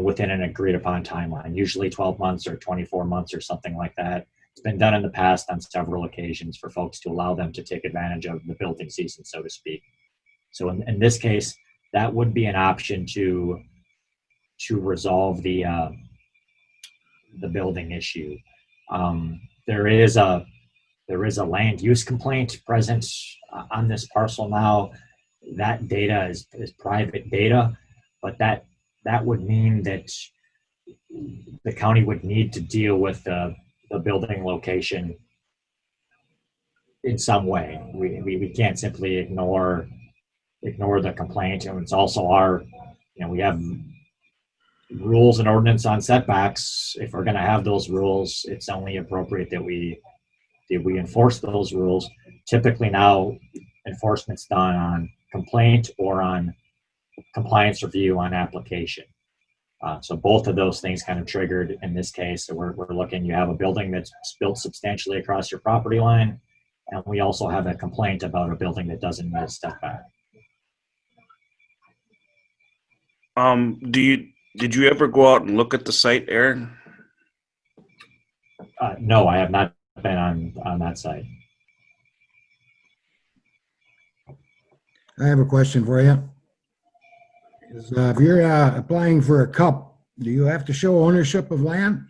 within an agreed upon timeline, usually 12 months or 24 months or something like that. It's been done in the past on several occasions for folks to allow them to take advantage of the building season, so to speak. So in this case, that would be an option to resolve the building issue. There is a land use complaint present on this parcel now. That data is private data, but that would mean that the county would need to deal with the building location in some way. We can't simply ignore the complaint, and it's also we have rules and ordinance on setbacks. If we're going to have those rules, it's only appropriate that we enforce those rules. Typically now, enforcement's done on complaint or on compliance review on application. So both of those things kind of triggered in this case. So we're looking, you have a building that's built substantially across your property line, and we also have a complaint about a building that doesn't need a step back. Did you ever go out and look at the site, Aaron? No, I have not been on that site. I have a question for you. If you're applying for a cup, do you have to show ownership of land?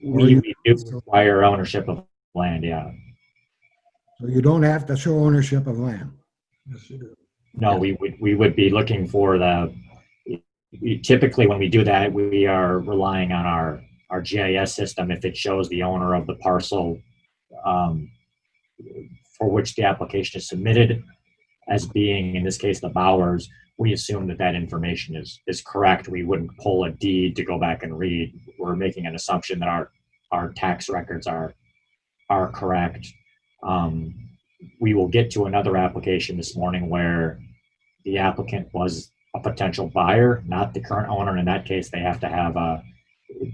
We do require ownership of land, yeah. So you don't have to show ownership of land? Yes, you do. No, we would be looking for typically when we do that, we are relying on our GIS system. If it shows the owner of the parcel for which the application is submitted as being, in this case, the Bowers, we assume that information is correct. We wouldn't pull a deed to go back and read. We're making an assumption that our tax records are correct. We will get to another application this morning where the applicant was a potential buyer, not the current owner. In that case, they have to have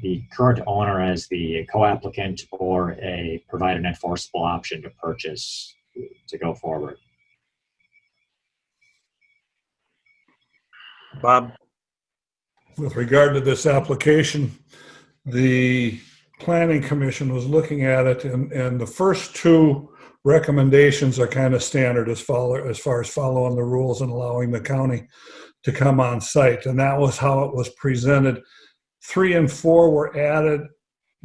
the current owner as the co-applicant or provide an enforceable option to purchase to go forward. Bob? With regard to this application, the Planning Commission was looking at it, and the first two recommendations are kind of standard as far as following the rules and allowing the county to come on site. And that was how it was presented. 3 and 4 were added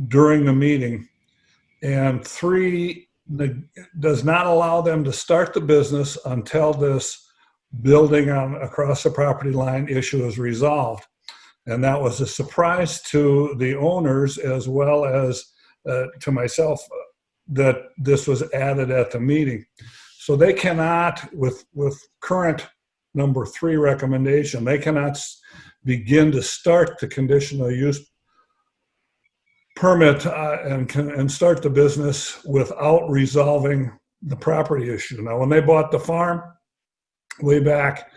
during the meeting, and 3 does not allow them to start the business until this building across the property line issue is resolved. And that was a surprise to the owners as well as to myself that this was added at the meeting. So they cannot, with current number 3 recommendation, they cannot begin to start the conditional use permit and start the business without resolving the property issue. Now, when they bought the farm way back,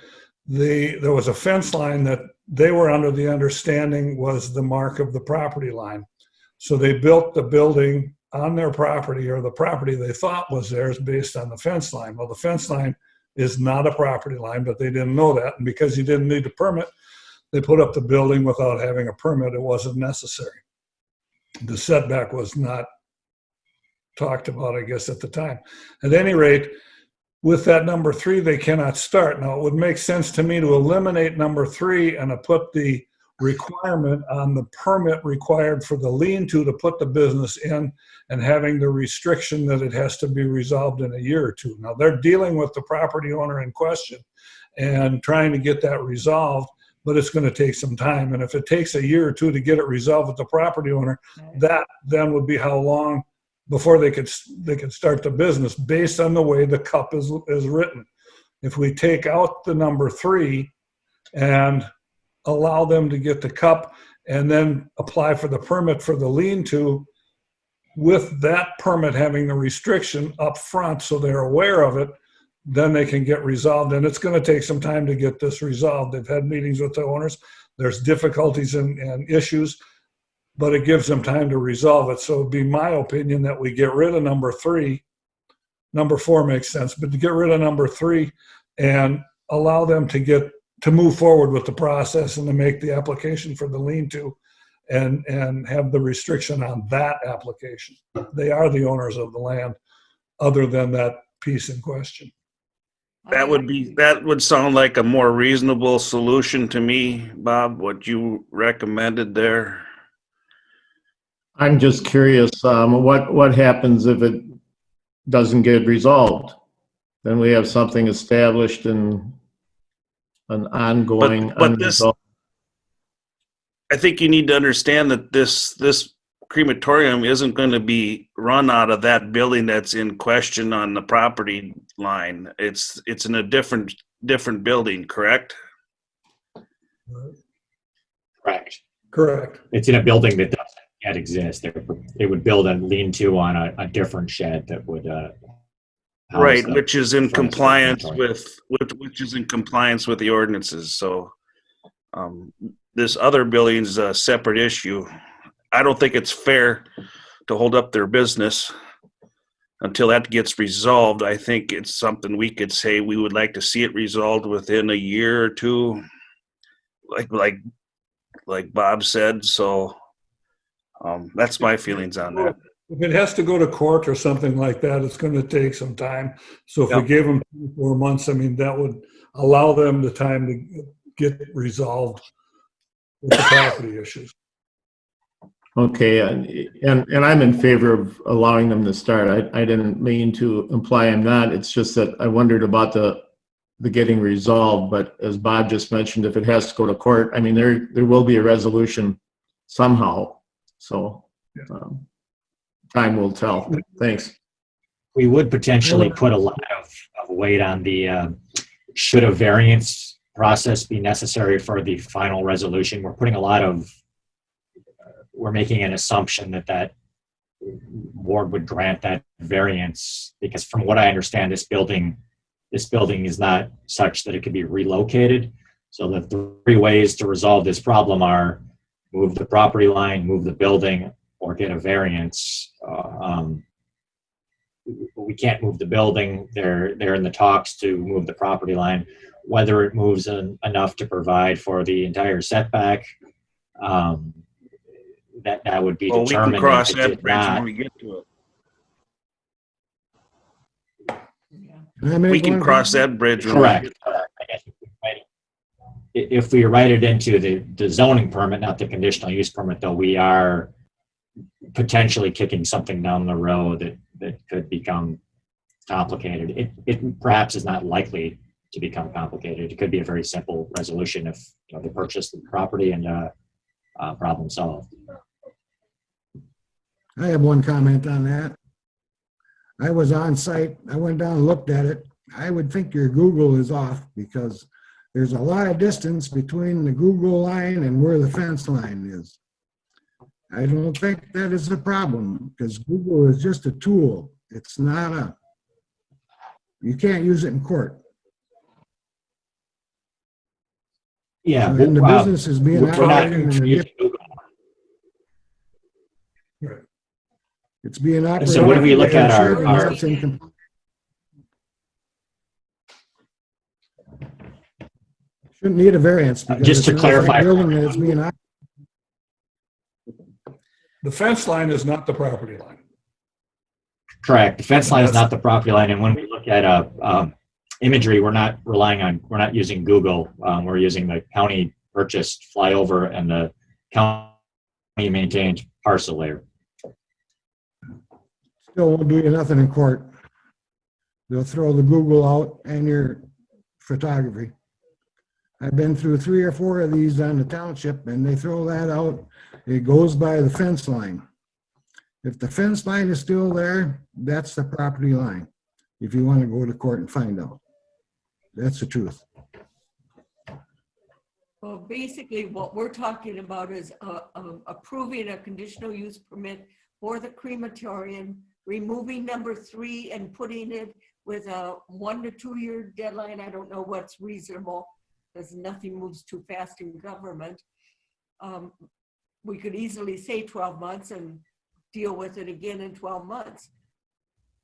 there was a fence line that they were under the understanding was the mark of the property line. So they built the building on their property, or the property they thought was theirs, based on the fence line. Well, the fence line is not a property line, but they didn't know that. And because you didn't need a permit, they put up the building without having a permit. It wasn't necessary. The setback was not talked about, I guess, at the time. At any rate, with that number 3, they cannot start. Now, it would make sense to me to eliminate number 3 and to put the requirement on the permit required for the lean-to to put the business in, and having the restriction that it has to be resolved in a year or 2. Now, they're dealing with the property owner in question and trying to get that resolved, but it's going to take some time. And if it takes a year or 2 to get it resolved with the property owner, that then would be how long before they could start the business, based on the way the CUP is written. If we take out the number 3 and allow them to get the CUP and then apply for the permit for the lean-to, with that permit having the restriction up front so they're aware of it, then they can get resolved. And it's going to take some time to get this resolved. They've had meetings with the owners. there's difficulties and issues, but it gives them time to resolve it. So it'd be my opinion that we get rid of number 3. Number 4 makes sense, but to get rid of number 3 and allow them to move forward with the process and to make the application for the lean-to and have the restriction on that application. They are the owners of the land other than that piece in question. That would sound like a more reasonable solution to me, Bob, what you recommended there. I'm just curious, what happens if it doesn't get resolved? Then we have something established and an ongoing But this, unresolved. I think you need to understand that this crematorium isn't going to be run out of that building that's in question on the property line. It's in a different building, correct? Correct. Correct. It's in a building that doesn't yet exist. They would build a lean-to on a different shed that would Right, house which is in the furnace compliance crematory. which is in compliance with the ordinances. So this other building is a separate issue. I don't think it's fair to hold up their business until that gets resolved. I think it's something we could say we would like to see it resolved within a year or two, like Bob said. So that's my feelings on that. If it has to go to court or something like that, it's going to take some time. So if we Yep. gave them 4 months, I mean, that would allow them the time to get resolved with the property issues. Okay, and I'm in favor of allowing them to start. I didn't mean to imply I'm not. It's just that I wondered about the getting resolved. But as Bob just mentioned, if it has to go to court, I mean, there will be a resolution somehow. So time will tell. Thanks. We would potentially put a lot of weight on the should a variance process be necessary for the final resolution. We're making an assumption that board would grant that variance, because from what I understand, this building is not such that it could be relocated. So the 3 ways to resolve this problem are move the property line, move the building, or get a variance. We can't move the building. They're in the talks to move the property line. Whether it moves enough to provide for the entire setback, that would be determined. We can cross if it that did bridge not. when we get to it. Can I make We can one cross comment? that bridge. when Correct. I guess if we write it into the zoning permit, not the conditional use permit, though, we are potentially kicking something down the road that could become complicated. It perhaps is not likely to become complicated. It could be a very simple resolution if they purchase the property and problem solved. I have one comment on that. I was on site. I went down and looked at it. I would think your Google is off because there's a lot of distance between the Google line and where the fence line is. I don't think that is a problem because Google is just a tool. It's not you can't use it in court. Yeah, And the business is being we're not operated in a using Google. It's being operated. So when we look at our shouldn't need a variance. because Just to it's not clarify- a building that it's being operated. The fence line is not the property line. Correct. The fence line is not the property line, and when we look at imagery, we're not using Google. We're using the county purchased flyover and the county maintained parcel layer. Still won't do you nothing in court. They'll throw the Google out and your photography. I've been through 3 or 4 of these on the township and they throw that out. It goes by the fence line. If the fence line is still there, that's the property line. If you want to go to court and find out. That's the truth. Well, basically what we're talking about is approving a conditional use permit for the crematorium, removing number 3 and putting it with a 1 to 2 year deadline. I don't know what's reasonable. because nothing moves too fast in government. We could easily say 12 months and deal with it again in 12 months.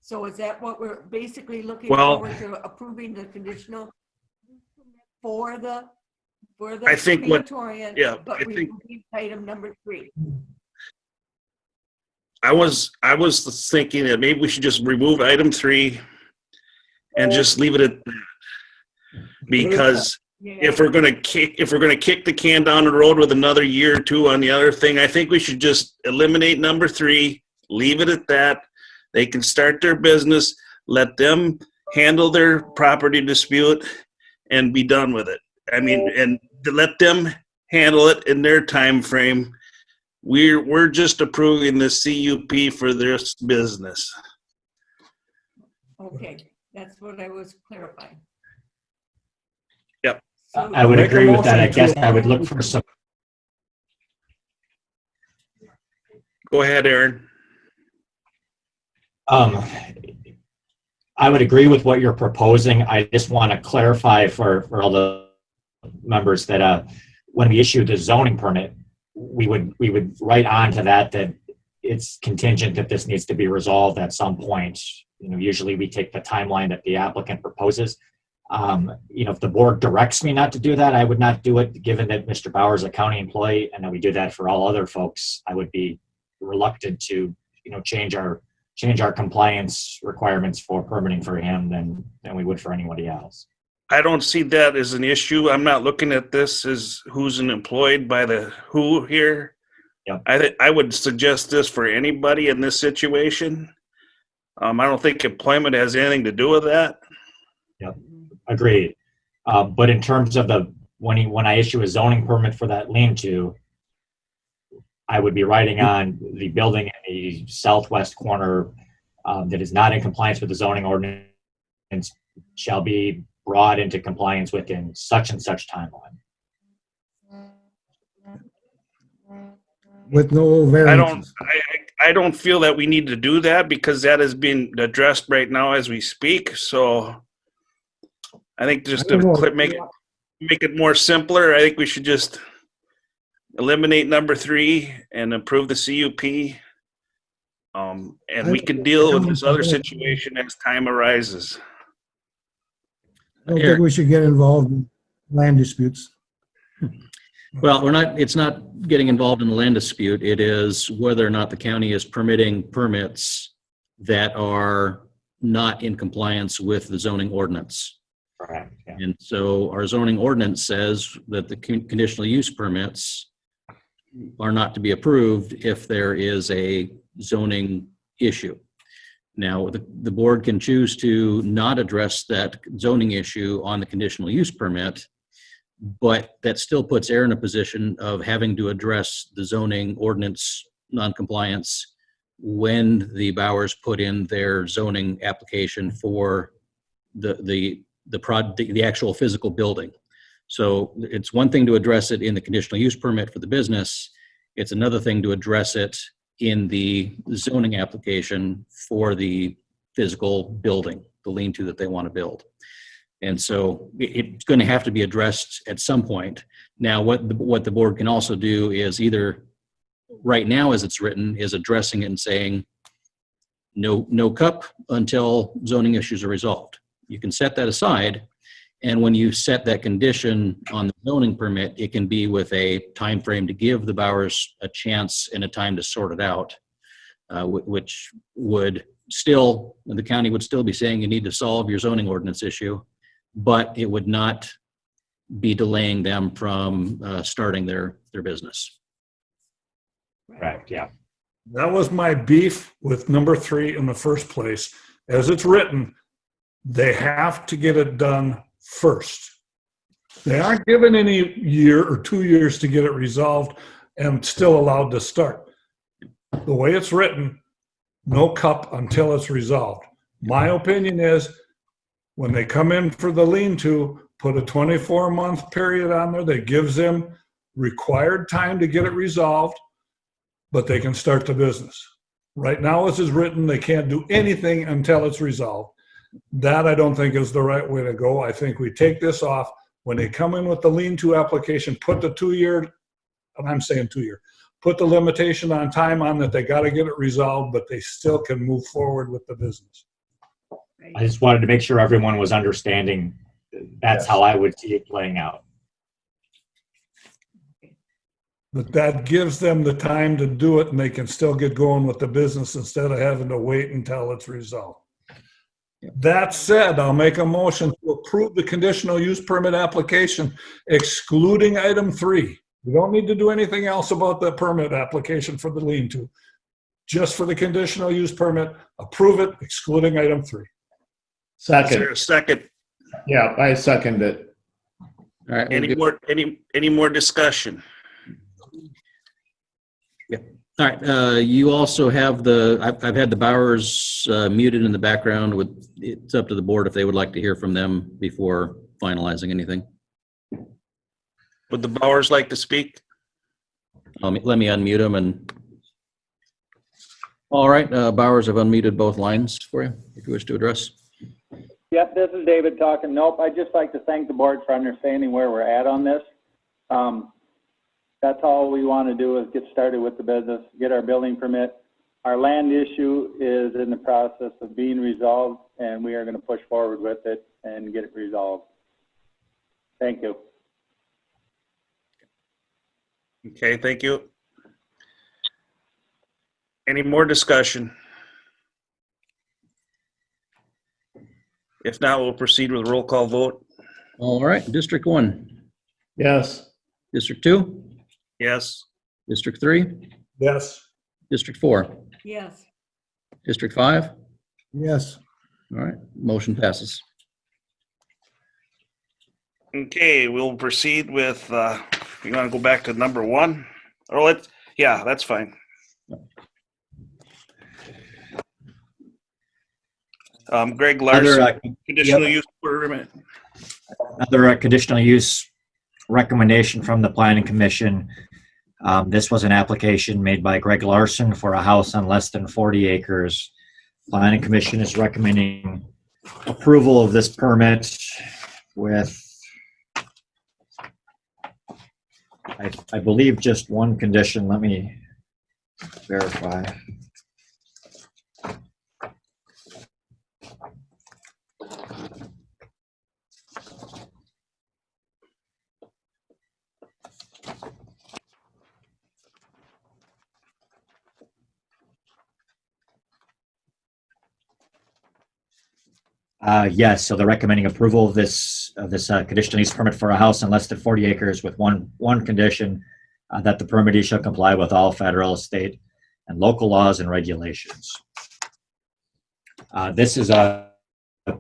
So is that what we're basically looking forward to, approving the conditional for the I think what- crematorium, yeah, but I think- remove item number 3? I was thinking that maybe we should just remove item 3 and just leave it at that. Because if we're gonna kick the can down the road with another year or two on the other thing, I think we should just eliminate number 3, leave it at that. They can start their business, let them handle their property dispute, and be done with it. I mean, and to let them handle it in their time frame. We're just approving the CUP for this business. Okay, that's what I was clarifying. Yep. So I would Make a agree with that. I motion to- guess I would look for some, Go ahead, Aaron. I would agree with what you're proposing. I just want to clarify for all the members that when we issue the zoning permit, we would write on to that it's contingent that this needs to be resolved at some point. Usually we take the timeline that the applicant proposes. If the board directs me not to do that, I would not do it, given that Mr. Bauer is a county employee and that we do that for all other folks. I would be reluctant to, change our compliance requirements for permitting for him than we would for anybody else. I don't see that as an issue. I'm not looking at this as who's employed by the who here. Yep. I would suggest this for anybody in this situation. I don't think employment has anything to do with that. Yep, agreed. But in terms of when I issue a zoning permit for that lean-to, I would be writing on the building in the southwest corner that is not in compliance with the zoning ordinance shall be brought into compliance within such and such timeline. With no variances. I don't feel that we need to do that because that is being addressed right now as we speak. So I think just to make it more simpler, I think we should just eliminate number 3 and approve the CUP. And we can deal with this other situation as time arises. I don't think we should get involved in land disputes. Well, it's not getting involved in the land dispute. It is whether or not the county is permitting permits that are not in compliance with the zoning ordinance. Correct. Yeah. And so our zoning ordinance says that the conditional use permits are not to be approved if there is a zoning issue. Now, the board can choose to not address that zoning issue on the conditional use permit, but that still puts Aaron in a position of having to address the zoning ordinance noncompliance when the Bowers put in their zoning application for the actual physical building. So it's one thing to address it in the conditional use permit for the business. It's another thing to address it in the zoning application for the physical building, the lean-to that they want to build. And so it's going to have to be addressed at some point. Now, what the board can also do is either, right now as it's written, is addressing it and saying, no cup until zoning issues are resolved. You can set that aside. And when you set that condition on the zoning permit, it can be with a time frame to give the Bowers a chance and a time to sort it out, which would still, the county would still be saying you need to solve your zoning ordinance issue, but it would not be delaying them from starting their business. Correct. Yeah. That was my beef with number 3 in the first place. As it's written, they have to get it done first. They aren't given any year or 2 years to get it resolved and still allowed to start. The way it's written, no cup until it's resolved. My opinion is when they come in for the lean-to, put a 24-month period on there that gives them required time to get it resolved, but they can start the business. Right now, as is written, they can't do anything until it's resolved. That I don't think is the right way to go. I think we take this off, when they come in with the lean-to application, put the 2-year, and I'm saying 2-year, put the limitation on time on that they got to get it resolved, but they still can move forward with the business. I just wanted to make sure everyone was understanding. That's Yes. how I would see it playing out. But that gives them the time to do it and they can still get going with the business instead of having to wait until it's resolved. That said, I'll make a motion to approve the conditional use permit application excluding item 3. We don't need to do anything else about the permit application for the lean-to. Just for the conditional use permit, approve it excluding item 3. Is there Second. a second? Yeah, I second it. All right. we'll Any more discussion? All right, you also have I've had the Bowers muted in the background. It's up to the board if they would like to hear from them before finalizing anything. Would the Bowers like to speak? Let me unmute them and. All right, Bowers, have unmuted both lines for you if you wish to address. Yep, this is David talking. Nope, I'd just like to thank the board for understanding where we're at on this. That's all we want to do is get started with the business, get our building permit. Our land issue is in the process of being resolved, and we are going to push forward with it and get it resolved. Thank you. Okay, thank you. Any more discussion? If not, we'll proceed with a roll call vote. All right, District 1, Yes. District 2, Yes. District 3, Yes. District 4, Yes. District 5. Yes. All right, motion passes. Okay, we'll proceed with, you want to go back to number 1? Or yeah, that's fine. Greg Larson, conditional use permit. Another conditional use recommendation from the Planning Commission. This was an application made by Greg Larson for a house on less than 40 acres. Planning Commission is recommending approval of this permit with, I believe, just one condition. Let me verify. Yes, so they're recommending approval of this conditional use permit for a house on less than 40 acres with one condition, that the permittee shall comply with all federal, state, and local laws and regulations. This is a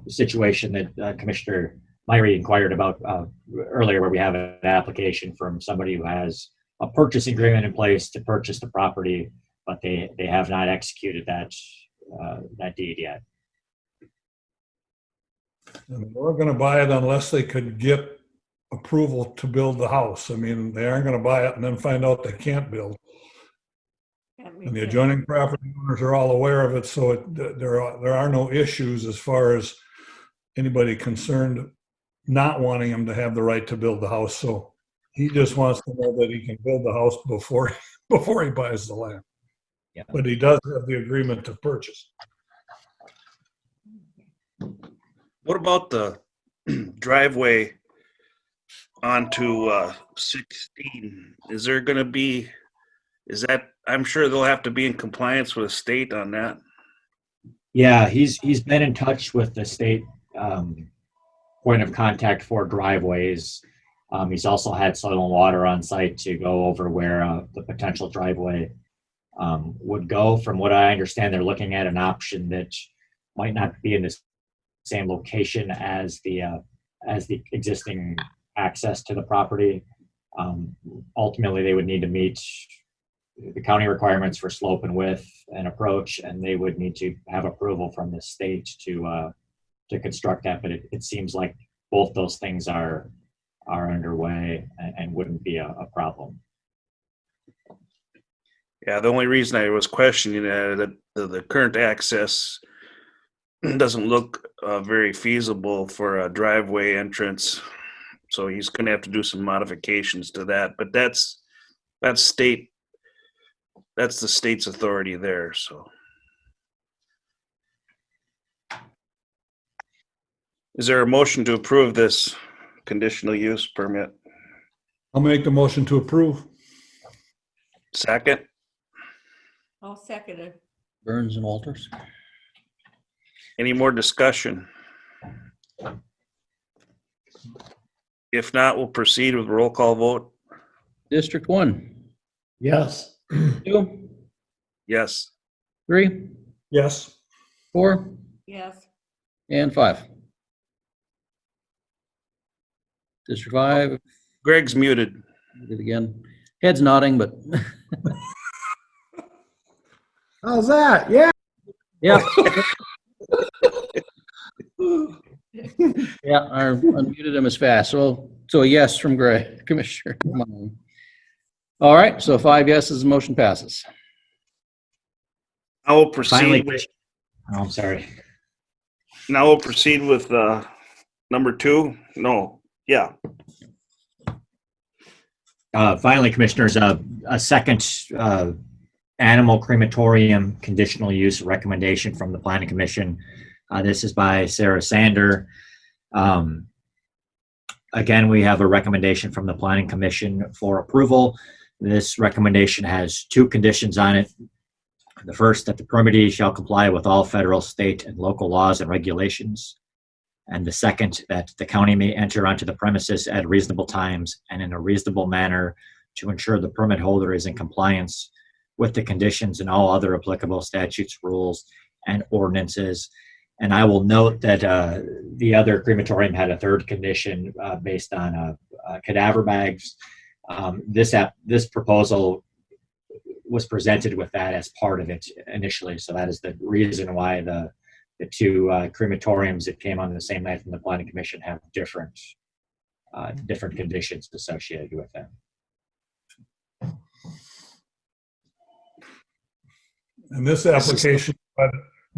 situation that Commissioner Myrie inquired about earlier, where we have an application from somebody who has a purchase agreement in place to purchase the property, but they have not executed that deed yet. And we're going to buy it unless they could get approval to build the house. I mean, they aren't going to buy it and then find out they can't build. And the adjoining property owners are all aware of it, so there are no issues as far as anybody concerned not wanting him to have the right to build the house. So he just wants to know that he can build the house before he buys the land. Yeah. But he does have the agreement to purchase. What about the driveway onto 16? Is there going to be, I'm sure they'll have to be in compliance with the state on that. Yeah, he's been in touch with the state point of contact for driveways. He's also had soil and water on site to go over where the potential driveway would go. From what I understand, they're looking at an option that might not be in the same location as the existing access to the property. Ultimately, they would need to meet the county requirements for slope and width and approach, and they would need to have approval from the state to construct that. But it seems like both those things are underway and wouldn't be a problem. Yeah, the only reason I was questioning that the current access doesn't look very feasible for a driveway entrance So he's gonna have to do some modifications to that, but that's the state's authority there, so. Is there a motion to approve this conditional use permit? I'll make the motion to approve. Second? I'll second it. Burns and Walters. Any more discussion? If not, we'll proceed with roll call vote. District 1, Yes. 2, Yes. 3, Yes. 4, Yes. and 5. District 5, Greg's muted. did it again. Heads nodding, but How's that? Yeah. yeah. Yeah, I unmuted him as fast. So a yes from Greg, Commissioner. All right, so 5 yeses, the motion passes. Now we'll proceed. Finally, with- oh, I'm sorry. Now we'll proceed with number 2. No, yeah. Finally, Commissioners, a second animal crematorium conditional use recommendation from the Planning Commission. This is by Sarah Sander. Again, we have a recommendation from the Planning Commission for approval. This recommendation has 2 conditions on it. The first, that the permittee shall comply with all federal, state, and local laws and regulations. And the second, that the county may enter onto the premises at reasonable times and in a reasonable manner to ensure the permit holder is in compliance with the conditions and all other applicable statutes, rules, and ordinances. And I will note that the other crematorium had a third condition based on cadaver bags. This proposal was presented with that as part of it initially. So that is the reason why the 2 crematoriums that came on the same night from the Planning Commission have different conditions associated with them. And this application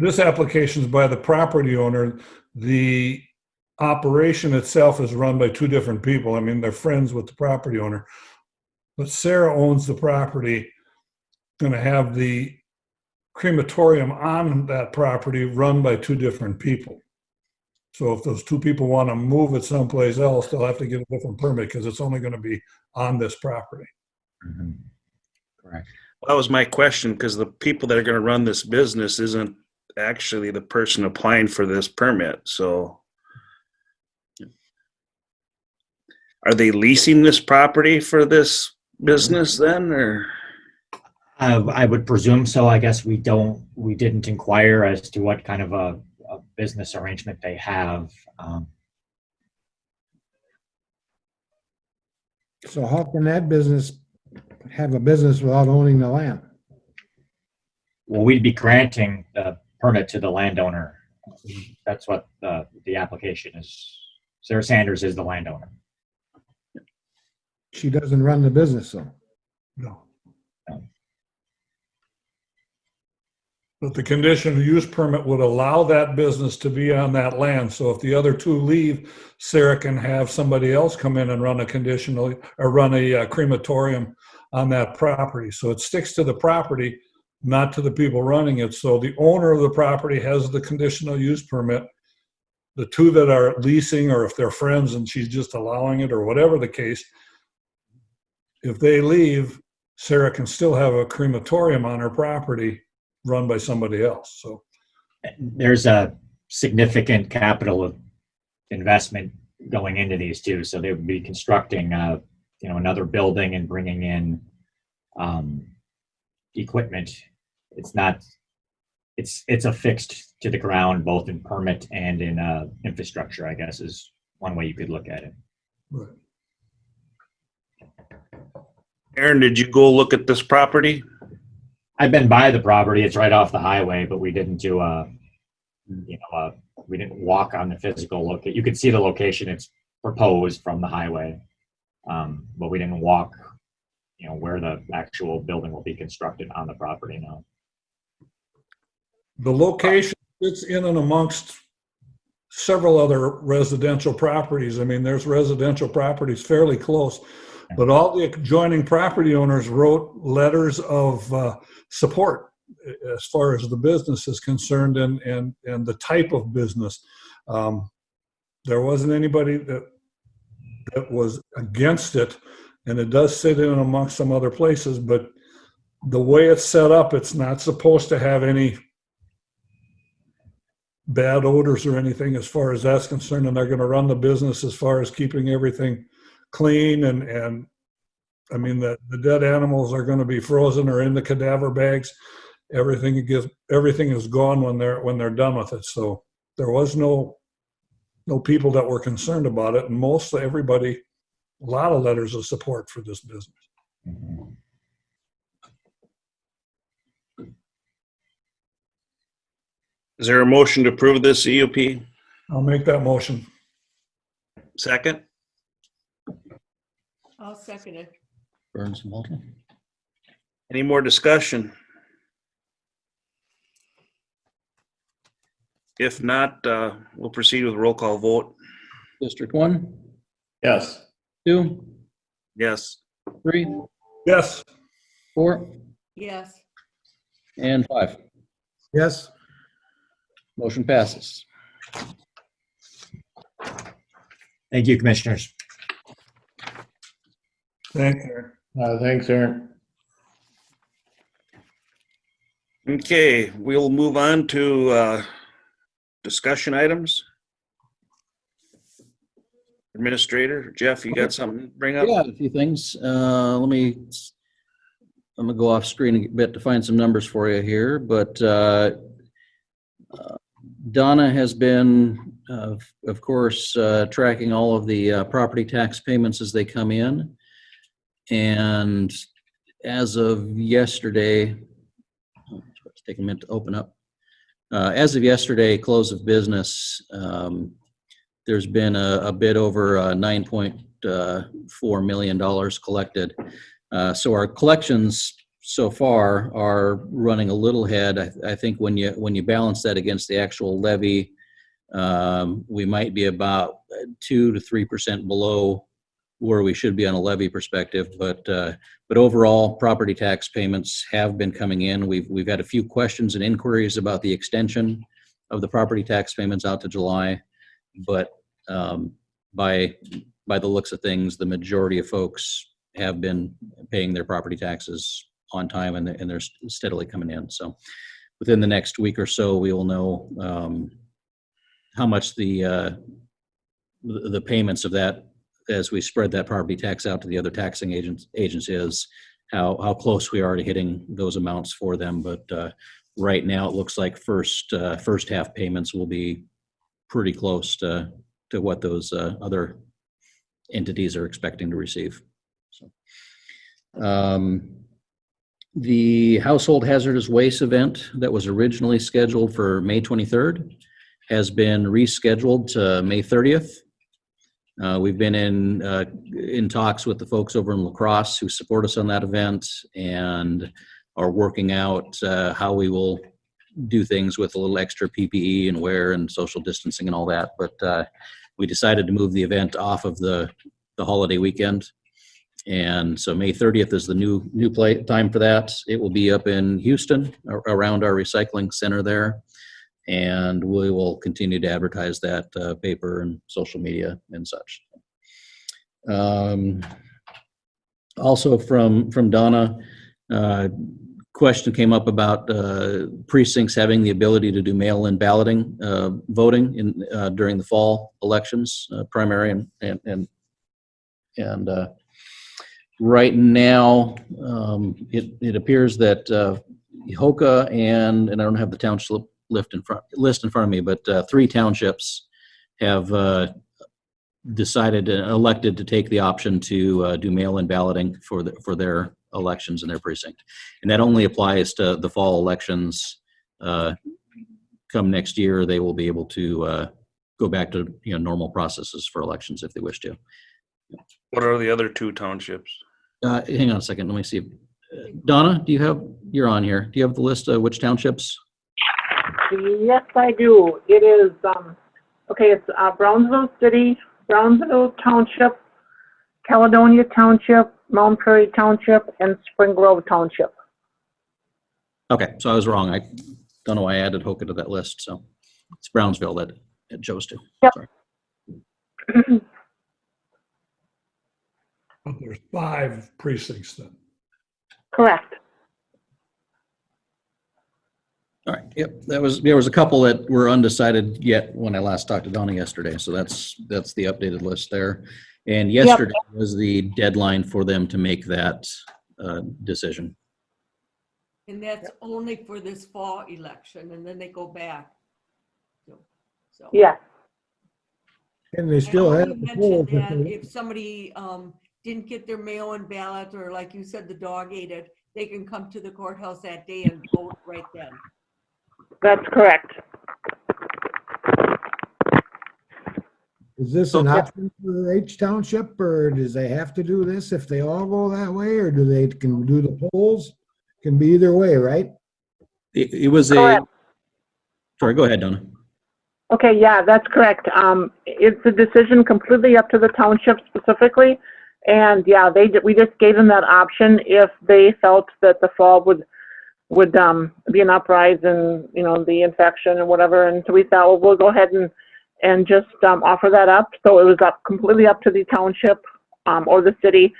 is by the property owner. The operation itself is run by 2 different people. I mean, they're friends with the property owner. But Sarah owns the property, going to have the crematorium on that property run by 2 different people. So if those 2 people want to move it someplace else, they'll have to get a different permit because it's only going to be on this property. Mm-hmm. Correct. Well, that was my question, because the people that are going to run this business isn't actually the person applying for this permit. So are they leasing this property for this business then, or? I would presume so. I guess we didn't inquire as to what kind of a business arrangement they have. So how can that business have a business without owning the land? Well, we'd be granting the permit to the landowner. That's what the application is. Sarah Sanders is the landowner. She doesn't run the business, though. No. But the conditional use permit would allow that business to be on that land. So if the other 2 leave, Sarah can have somebody else come in and run a crematorium on that property. So it sticks to the property, not to the people running it. So the owner of the property has the conditional use permit. The 2 that are leasing, or if they're friends and she's just allowing it, or whatever the case, if they leave, Sarah can still have a crematorium on her property run by somebody else. So There's a significant capital investment going into these 2. So they would be constructing, another building and bringing in equipment. It's affixed to the ground, both in permit and in infrastructure, I guess, is one way you could look at it. right. Aaron, did you go look at this property? I've been by the property. It's right off the highway, but we didn't do we didn't walk on the physical look. You could see the location. It's proposed from the highway, but we didn't walk, where the actual building will be constructed on the property now. The location fits in and amongst several other residential properties. I mean, there's residential properties fairly close, but all the adjoining property owners wrote letters of support as far as the business is concerned and the type of business. There wasn't anybody that was against it, and it does sit in amongst some other places, but the way it's set up, it's not supposed to have any bad odors or anything as far as that's concerned, and they're going to run the business as far as keeping everything clean, and I mean, the dead animals are going to be frozen or in the cadaver bags. Everything is gone when they're done with it. So there was no people that were concerned about it, and everybody, a lot of letters of support for this business. Is there a motion to approve this EUP? I'll make that motion. Second? I'll second it. Burns and Walton. Any more discussion? If not, we'll proceed with roll call vote. District 1, Yes. 2, Yes. 3, Yes. 4, Yes. and 5. Yes. Motion passes. Thank you, commissioners. Thank you. Thanks, Aaron. Okay, we'll move on to discussion items. Administrator, Jeff, you got something to bring up? Yeah, a few things. I'm gonna go off screen a bit to find some numbers for you here, but Donna has been, of course, tracking all of the property tax payments as they come in. And as of yesterday, it's taking a minute to open up. As of yesterday, close of business, there's been a bit over $9.4 million collected. So our collections so far are running a little ahead. I think when you balance that against the actual levy, we might be about 2 to 3% below where we should be on a levy perspective, but overall, property tax payments have been coming in. We've had a few questions and inquiries about the extension of the property tax payments out to July, but by the looks of things, the majority of folks have been paying their property taxes on time, and they're steadily coming in. So within the next week or so, we will know how much the payments of that, as we spread that property tax out to the other taxing agents is, how close we are to hitting those amounts for them. But right now, it looks like first half payments will be pretty close to what those other entities are expecting to receive. So, the household hazardous waste event that was originally scheduled for May 23rd has been rescheduled to May 30th. We've been in talks with the folks over in La Crosse who support us on that event, and are working out how we will do things with a little extra PPE and wear and social distancing and all that. But we decided to move the event off of the holiday weekend. And so May 30th is the new time for that. It will be up in Houston around our recycling center there. And we will continue to advertise that paper and social media and such. Also from Donna, question came up about precincts having the ability to do mail-in balloting, voting during the fall elections, primary and right now, it appears that Hoka and I don't have the township list in front of me, but 3 townships have decided and elected to take the option to do mail-in balloting for their elections in their precinct, and that only applies to the fall elections. Come next year, they will be able to go back to normal processes for elections if they wish to. What are the other 2 townships? Hang on a second. Let me see. Donna, you're on here. Do you have the list of which townships? Yes, I do. It is Okay, it's Brownsville City, Brownsville Township, Caledonia Township, Mount Prairie Township, and Spring Grove Township. Okay, so I was wrong. I don't know why I added Hoka to that list, so it's Brownsville that it chose to. Yep. Sorry. But there's 5 precincts then. Correct. All right, yep, there was a couple that were undecided yet when I last talked to Donna yesterday, so that's the updated list there. And yesterday was the deadline for them to make that decision. And that's only for this fall election, and then they go back. So. Yes. And they I still know have you the mentioned polls. that if somebody didn't get their mail-in ballot, or like you said, the dog ate it, they can come to the courthouse that day and vote right then. That's correct. Is this an option for H Township, or does they have to do this if they all go that way, or do they can do the polls? Can be either way, right? It was Correct. sorry, go ahead, Donna. Okay, yeah, that's correct. It's a decision completely up to the township specifically. And yeah, we just gave them that option if they felt that the fall would be an uprising, you know, the infection and whatever. And so we thought, well, we'll go ahead and just offer that up. So it was completely up to the township or the city.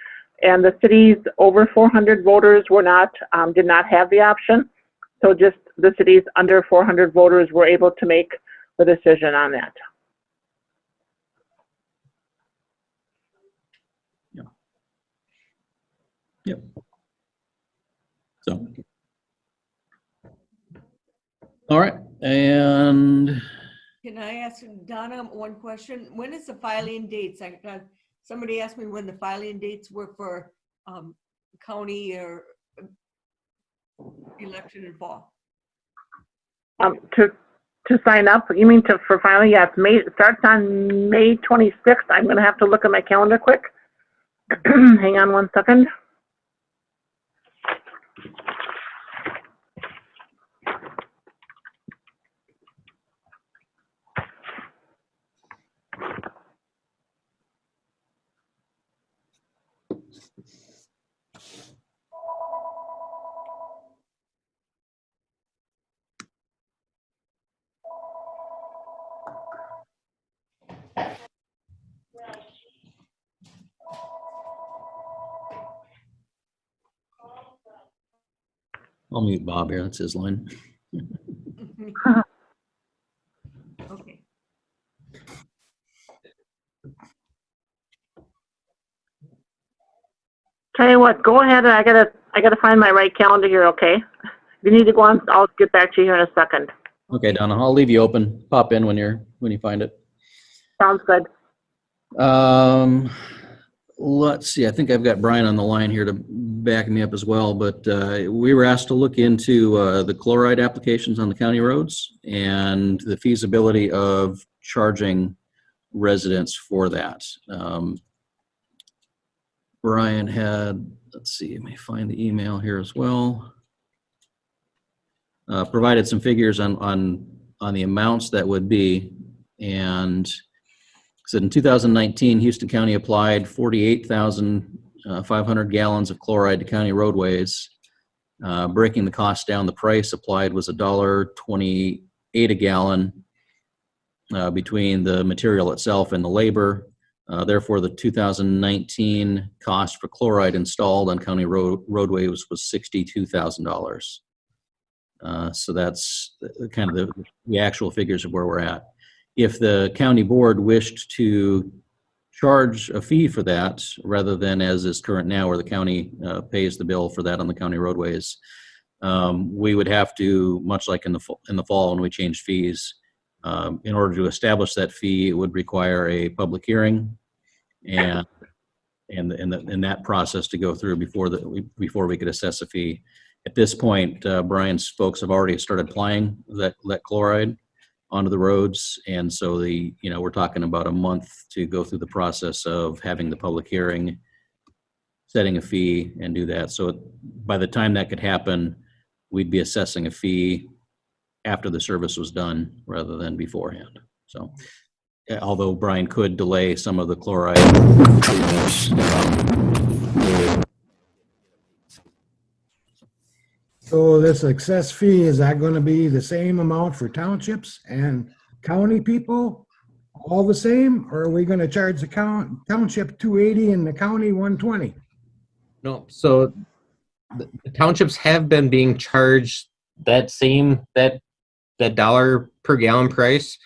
And the city's over 400 voters did not have the option. So just the city's under 400 voters were able to make the decision on that. Yep. So, all right, and Can I ask Donna one question? When is the filing dates? Somebody asked me when the filing dates were for county or election in fall. To sign up, you mean for filing? Yes, it starts on May 26th. I'm going to have to look at my calendar quick. Hang on one second. I'll mute Bob here. That's his line. Okay. Tell you what, go ahead. I gotta find my right calendar here. Okay. If you need to go on, I'll get back to you here in a second. Okay, Donna, I'll leave you open. Pop in when you find it. Sounds good. Let's see. I think I've got Brian on the line here to back me up as well. But we were asked to look into the chloride applications on the county roads and the feasibility of charging residents for that. Brian had, let's see, let me find the email here as well. Provided some figures on the amounts that would be, and said in 2019, Houston County applied 48,500 gallons of chloride to county roadways. Breaking the cost down, the price applied was $1.28 a gallon between the material itself and the labor. Therefore, the 2019 cost for chloride installed on county roadways was $62,000. So that's kind of the actual figures of where we're at. If the county board wished to charge a fee for that, rather than as is current now, where the county pays the bill for that on the county roadways, we would have to, much like in the fall when we changed fees, in order to establish that fee, it would require a public hearing and that process to go through before we could assess a fee. At this point, Brian's folks have already started applying that chloride onto the roads, and so we're talking about a month to go through the process of having the public hearing, setting a fee, and do that. So by the time that could happen, we'd be assessing a fee after the service was done rather than beforehand. So although Brian could delay some of the chloride treatments. So this excess fee, is that gonna be the same amount for townships and county people? All the same, or are we gonna charge the township 280 and the county 120? No, so the townships have been being charged that same, that dollar per gallon price.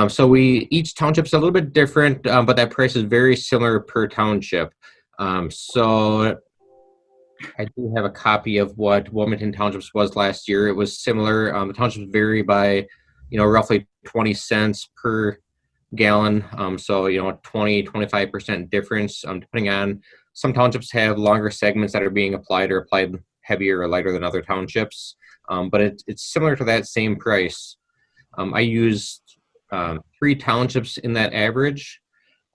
So each township's a little bit different, but that price is very similar per township. So I do have a copy of what Wilmington Townships was last year. It was similar. The townships vary by, roughly 20 cents per gallon. So, 20-25% difference, depending on, some townships have longer segments that are being applied or applied heavier or lighter than other townships. But it's similar to that same price. I used 3 townships in that average.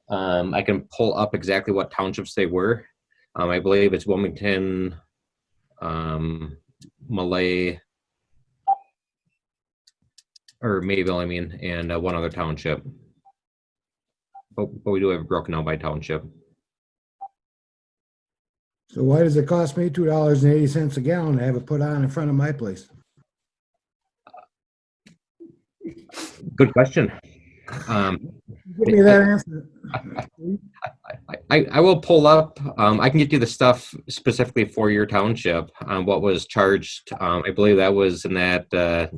I can pull up exactly what townships they were. I believe it's Wilmington, Malay, or Mayville, and one other township. But we do have it broken out by township. So why does it cost me $2.80 a gallon to have it put on in front of my place? Good question. Give me that answer. I will pull up. I can get you the stuff specifically for your township on what was charged. I believe that was in that that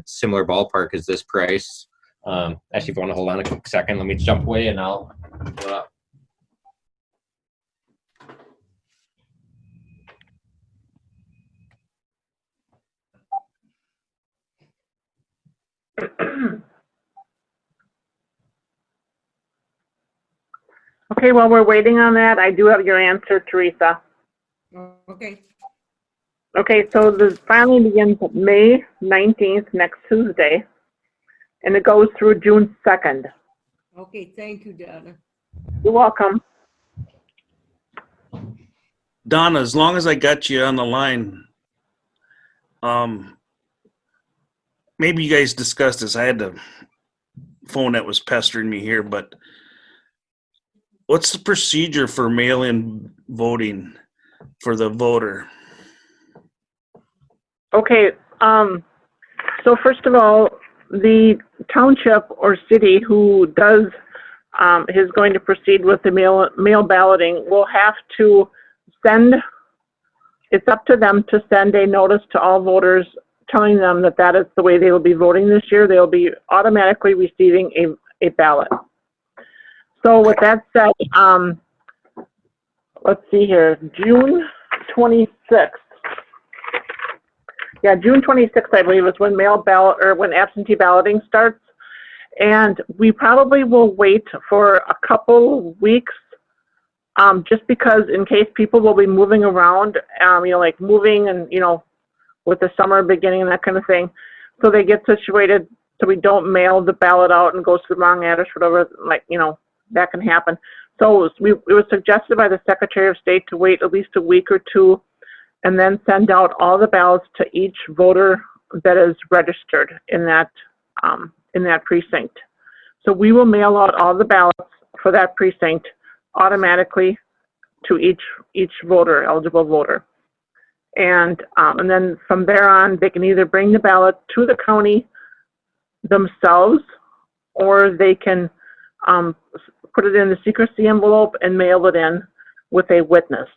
similar ballpark as this price. Actually, if you want to hold on a quick second, let me jump away and I'll pull it up. Okay, while we're waiting on that, I do have your answer, Teresa. Okay. Okay, so the filing begins May 19th, next Tuesday, and it goes through June 2nd. Okay, thank you, Donna. You're welcome. Donna, as long as I got you on the line, maybe you guys discussed this. I had the phone that was pestering me here, but what's the procedure for mail-in voting for the voter? Okay, so first of all, the township or city who does, is going to proceed with the mail balloting will have to send, it's up to them to send a notice to all voters telling them that that is the way they will be voting this year. They'll be automatically receiving a ballot. So with that said, let's see here, June 26th. Yeah, June 26th, I believe, is when mail ballot or when absentee balloting starts. And we probably will wait for a couple weeks, just because in case people will be moving around, like moving and, with the summer beginning and that kind of thing. So they get situated so we don't mail the ballot out and goes to the wrong address, whatever, that can happen. So it was suggested by the Secretary of State to wait at least a week or two and then send out all the ballots to each voter that is registered in that precinct. So we will mail out all the ballots for that precinct automatically to each voter, eligible voter. And then from there on, they can either bring the ballot to the county themselves, or they can put it in the secrecy envelope and mail it in with a witness.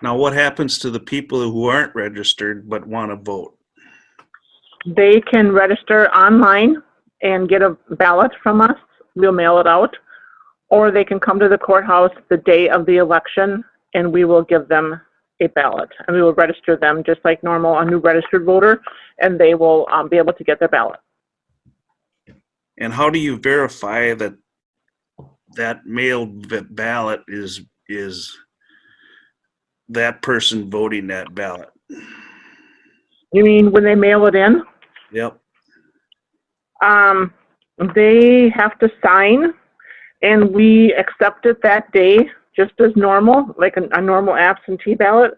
Now, what happens to the people who aren't registered but want to vote? They can register online and get a ballot from us. We'll mail it out. Or they can come to the courthouse the day of the election and we will give them a ballot. And we will register them just like normal, a new registered voter, and they will be able to get their ballot. And how do you verify that that mailed ballot is that person voting that ballot? You mean when they mail it in? Yep. They have to sign, and we accept it that day, just as normal, like a normal absentee ballot.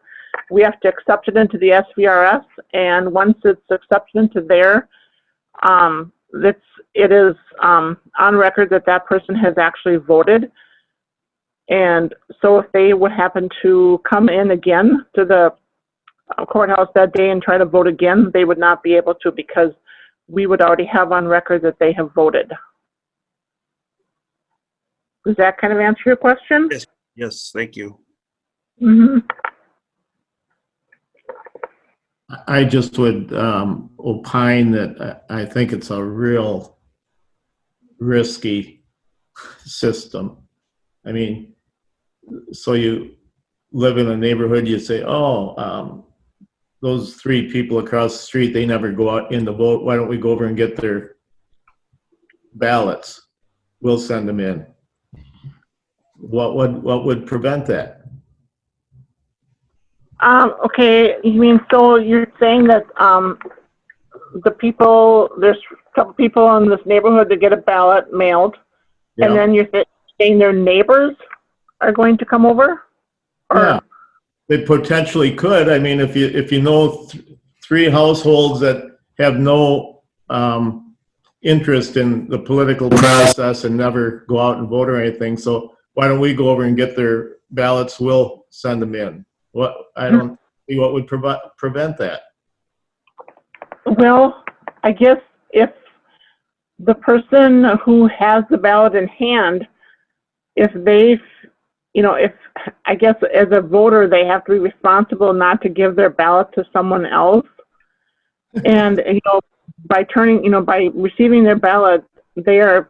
We have to accept it into the SVRS, and once it's accepted into there, it is on record that that person has actually voted. And so if they would happen to come in again to the courthouse that day and try to vote again, they would not be able to, because we would already have on record that they have voted. Does that kind of answer your question? Yes. Yes, thank you. Mm-hmm. I just would opine that I think it's a real risky system. I mean, so you live in a neighborhood, you say, oh, those 3 people across the street, they never go out in the vote. Why don't we go over and get their ballots? We'll send them in. What would prevent that? Okay, you mean, so you're saying that there's a couple people in this neighborhood that get a ballot mailed, Yeah. and then you're saying their neighbors are going to come over? Or, Yeah, they potentially could. I mean, if you know 3 households that have no interest in the political process and never go out and vote or anything, so why don't we go over and get their ballots? We'll send them in. I don't see what would prevent that. Well, I guess if the person who has the ballot in hand, if I guess as a voter, they have to be responsible not to give their ballot to someone else. And, by receiving their ballot, they are,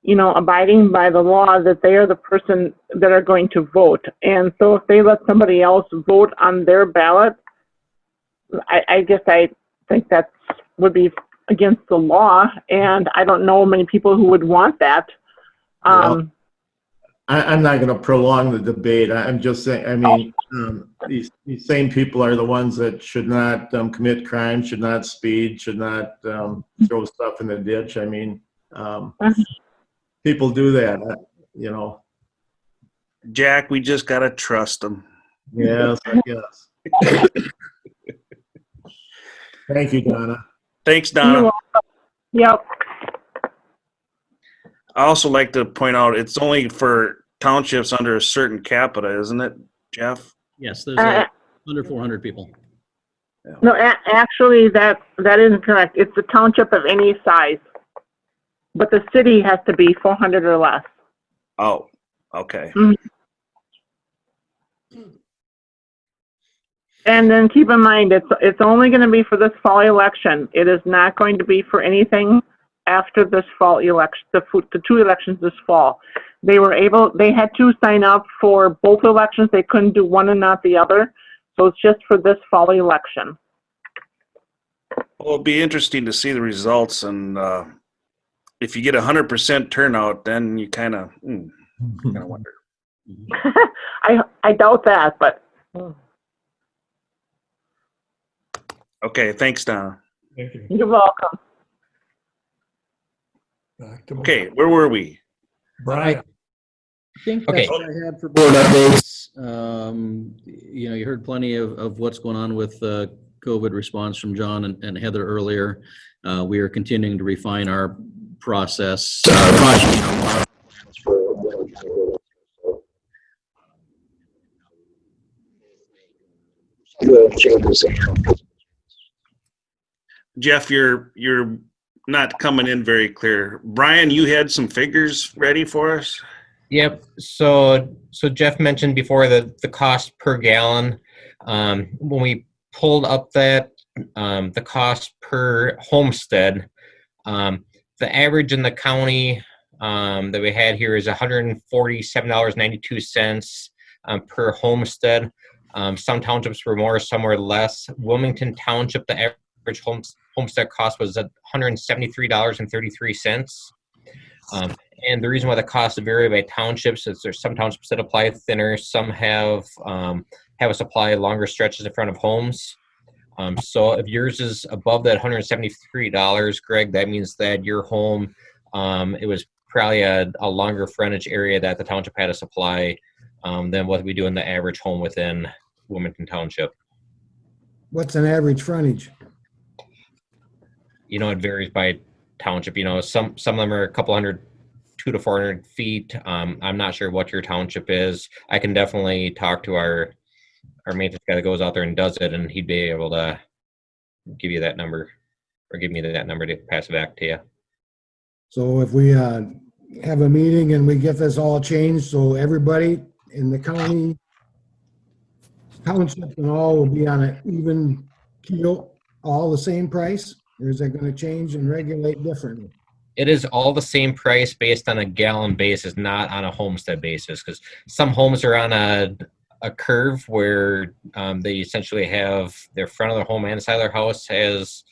abiding by the law that they are the person that are going to vote. And so if they let somebody else vote on their ballot, I guess I think that would be against the law. And I don't know many people who would want that. Well, I'm not going to prolong the debate. I'm just saying, I mean, these same people are the ones that should not commit crime, should not speed, should not throw stuff in the ditch. I mean, people do that, Jack, we just gotta trust them. Yes, I guess. Thank you, Donna. Thanks, You're Donna. welcome. Yep. I also like to point out it's only for townships under a certain capita, isn't it, Jeff? Yes, there's under 400 people. No, actually, that isn't correct. It's a township of any size, but the city has to be 400 or less. Oh, okay. Mhm. And then keep in mind, it's only going to be for this fall election. It is not going to be for anything after this fall election, the 2 elections this fall. They had to sign up for both elections. They couldn't do one and not the other. So it's just for this fall election. Well, it'll be interesting to see the results, and if you get 100% turnout, then you kind of wonder. I doubt that, but. Okay, thanks, Donna. Thank you. You're welcome. Back to Okay, where were we? Brian. I think Okay. that's what I had for board updates. You heard plenty of what's going on with COVID response from John and Heather earlier. We are continuing to refine our process. Jeff, you're not coming in very clear. Brian, you had some figures ready for us? Yep. So Jeff mentioned before the cost per gallon. When we pulled up that the cost per homestead, the average in the county that we had here is $147.92 per homestead. Some townships were more, some were less. Wilmington Township, the average homestead cost was at $173.33. And the reason why the costs vary by townships is there's some townships that apply thinner, some have us apply longer stretches in front of homes. So if yours is above that $173, Greg, that means that your home, it was probably a longer frontage area that the township had to supply than what we do in the average home within Wilmington Township. What's an average frontage? It varies by township. You know, some of them are a couple hundred, 200 to 400 feet. I'm not sure what your township is. I can definitely talk to our maintenance guy that goes out there and does it, and he'd be able to give you that number, or give me that number to pass it back to you. So if we have a meeting and we get this all changed, so everybody in the county, townships and all will be on an even keel, all the same price? Or is that going to change and regulate differently? It is all the same price based on a gallon basis, not on a homestead basis, because some homes are on a curve where they essentially have their front of their home and side of their house is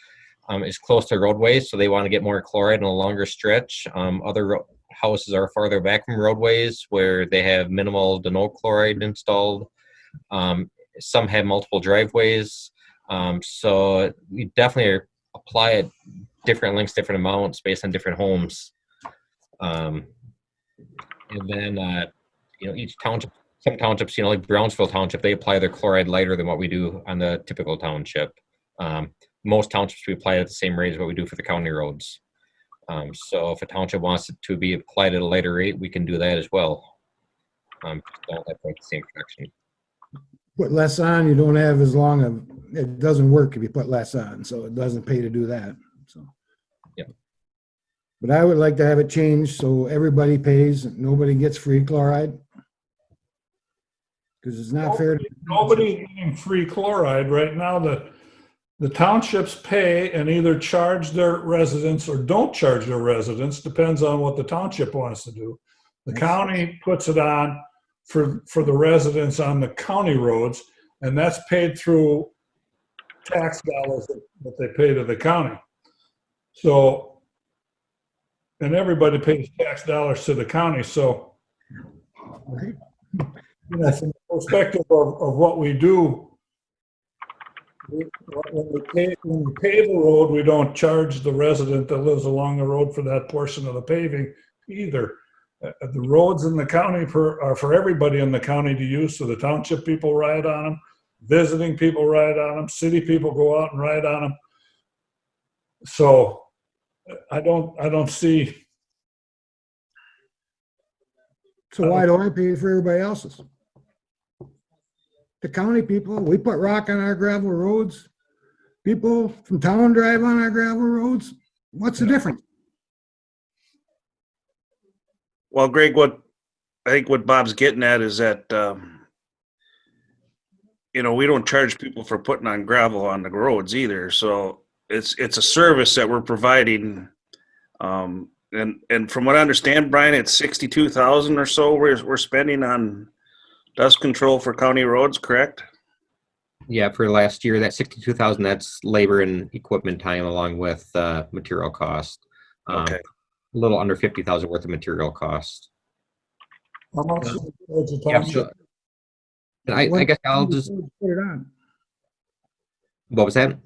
close to roadways, so they want to get more chloride in a longer stretch. Other houses are farther back from roadways where they have minimal to no chloride installed. Some have multiple driveways, so we definitely apply it different lengths, different amounts based on different homes. And then, each township, some townships, like Brownsville Township, they apply their chloride lighter than what we do on the typical township. Most townships, we apply it at the same rate as what we do for the county roads. So if a township wants it to be applied at a lighter rate, we can do that as well. Don't have the same protection. Put less on, you don't have as long of, it doesn't work if you put less on, so it doesn't pay to do that. So, yeah. But I would like to have it changed so everybody pays, nobody gets free chloride. Because it's not fair to Nobody's getting free chloride right now. The townships pay and either charge their residents or don't charge their residents, depends on what the township wants to do. The county puts it on for the residents on the county roads, and that's paid through tax dollars that they pay to the county. So, and everybody pays tax dollars to the county, so from the perspective of what we do, when we pave the road, we don't charge the resident that lives along the road for that portion of the paving either. The roads in the county are for everybody in the county to use, so the township people ride on them, visiting people ride on them, city people go out and ride on them. So I don't see. So why do I pay for everybody else's? The county people, we put rock on our gravel roads. People from town drive on our gravel roads. What's the difference? Well, Greg, I think what Bob's getting at is that, we don't charge people for putting on gravel on the roads either. So it's a service that we're providing. And from what I understand, Brian, it's 62,000 or so we're spending on dust control for county roads, correct? Yeah, for last year, that 62,000, that's labor and equipment time along with material cost. Okay. A little under 50,000 worth of material cost. How much is the Yeah, township? so, and I guess I'll just. Put it on. What was that?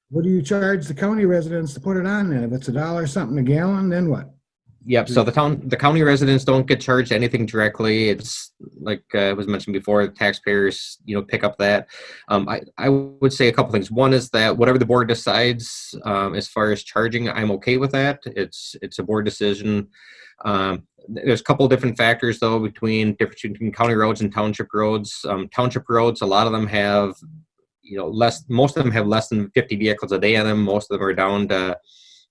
What do you charge the county residents to put it on then? If it's $1 something a gallon, then what? Yep. So the county residents don't get charged anything directly. It's like was mentioned before, the taxpayers, pick up that. I would say a couple things. One is that whatever the board decides as far as charging, I'm okay with that. It's a board decision. There's a couple of different factors though between county roads and township roads. Township roads, a lot of them have, most of them have less than 50 vehicles a day on them. Most of them are down to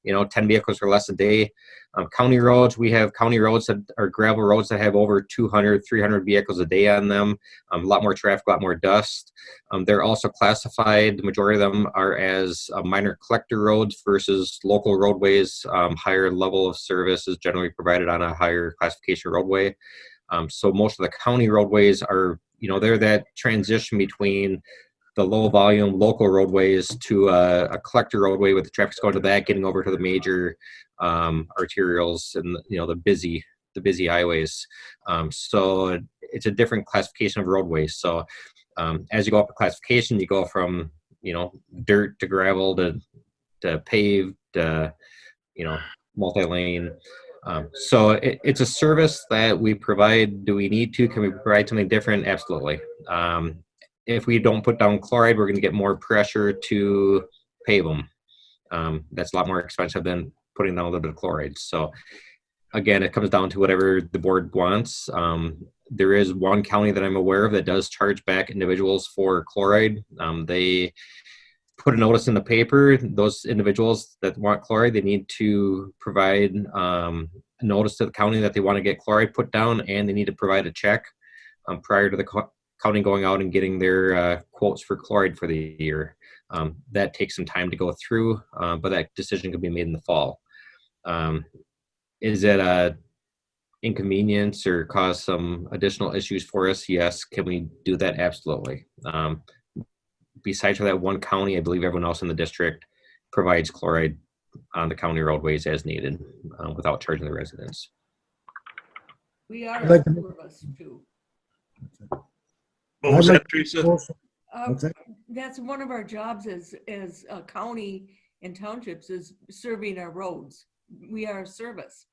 10 vehicles or less a day. County roads, we have county roads that are gravel roads that have over 200, 300 vehicles a day on them. A lot more traffic, a lot more dust. They're also classified, the majority of them are as minor collector roads versus local roadways. Higher level of service is generally provided on a higher classification roadway. So most of the county roadways are, they're that transition between the low volume local roadways to a collector roadway with the traffic's going to that, getting over to the major arterials and the busy highways. So it's a different classification of roadways. So as you go up a classification, you go from dirt to gravel to paved to multi-lane. So it's a service that we provide. Do we need to? Can we provide something different? Absolutely. If we don't put down chloride, we're going to get more pressure to pave them. That's a lot more expensive than putting down a little bit of chloride. So again, it comes down to whatever the board wants. There is one county that I'm aware of that does charge back individuals for chloride. They put a notice in the paper. Those individuals that want chloride, they need to provide a notice to the county that they want to get chloride put down, and they need to provide a check prior to the county going out and getting their quotes for chloride for the year. That takes some time to go through, but that decision could be made in the fall. Is it a inconvenience or cause some additional issues for us? Yes. Can we do that? Absolutely. Besides for that one county, I believe everyone else in the district provides chloride on the county roadways as needed without charging the residents. We are Like- a service too. What was I'd that, like- Teresa? What's that? That's one of our jobs as a county and townships is serving our roads. We are a service.